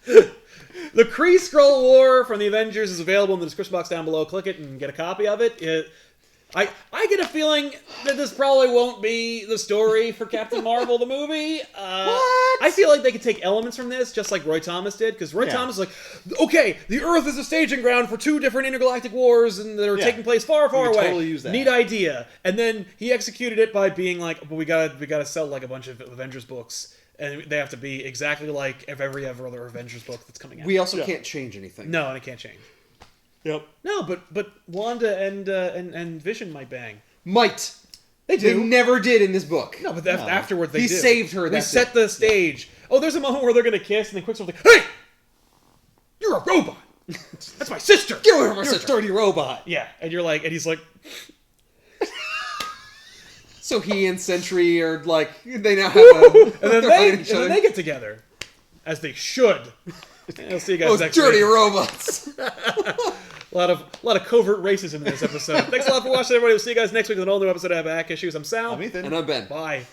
The Kree-Skrull War from the Avengers is available in the description box down below. Click it and get a copy of it. I get a feeling that this probably won't be the story for Captain Marvel, the movie. What? I feel like they could take elements from this, just like Roy Thomas did, because Roy Thomas is like, okay, the Earth is a staging ground for 2 different intergalactic wars and that are taking place far, far away. Totally use that. Neat idea. And then he executed it by being like, but we gotta sell a bunch of Avengers books. And they have to be exactly like every other Avengers book that's coming out. We also can't change anything. No, and it can't change. Yep. No, but Wanda and Vision might bang. Might. They do. They never did in this book. No, but afterwards they do. He saved her. We set the stage. Oh, there's a moment where they're gonna kiss, and then Quicksilver's like, "Hey, you're a robot. That's my sister. Get away from my You're sister. a dirty robot." Yeah, and you're like, and he's like. So he and Sentry are like, they now have a... and then they get together. As they should. And I'll see you guys next week. Those dirty robots. A lot of covert racism in this episode. Thanks a lot for watching, everybody. We'll see you guys next week with an all-new episode of Back Issues. I'm Sal. I'm Ethan. And I'm Ben. Bye.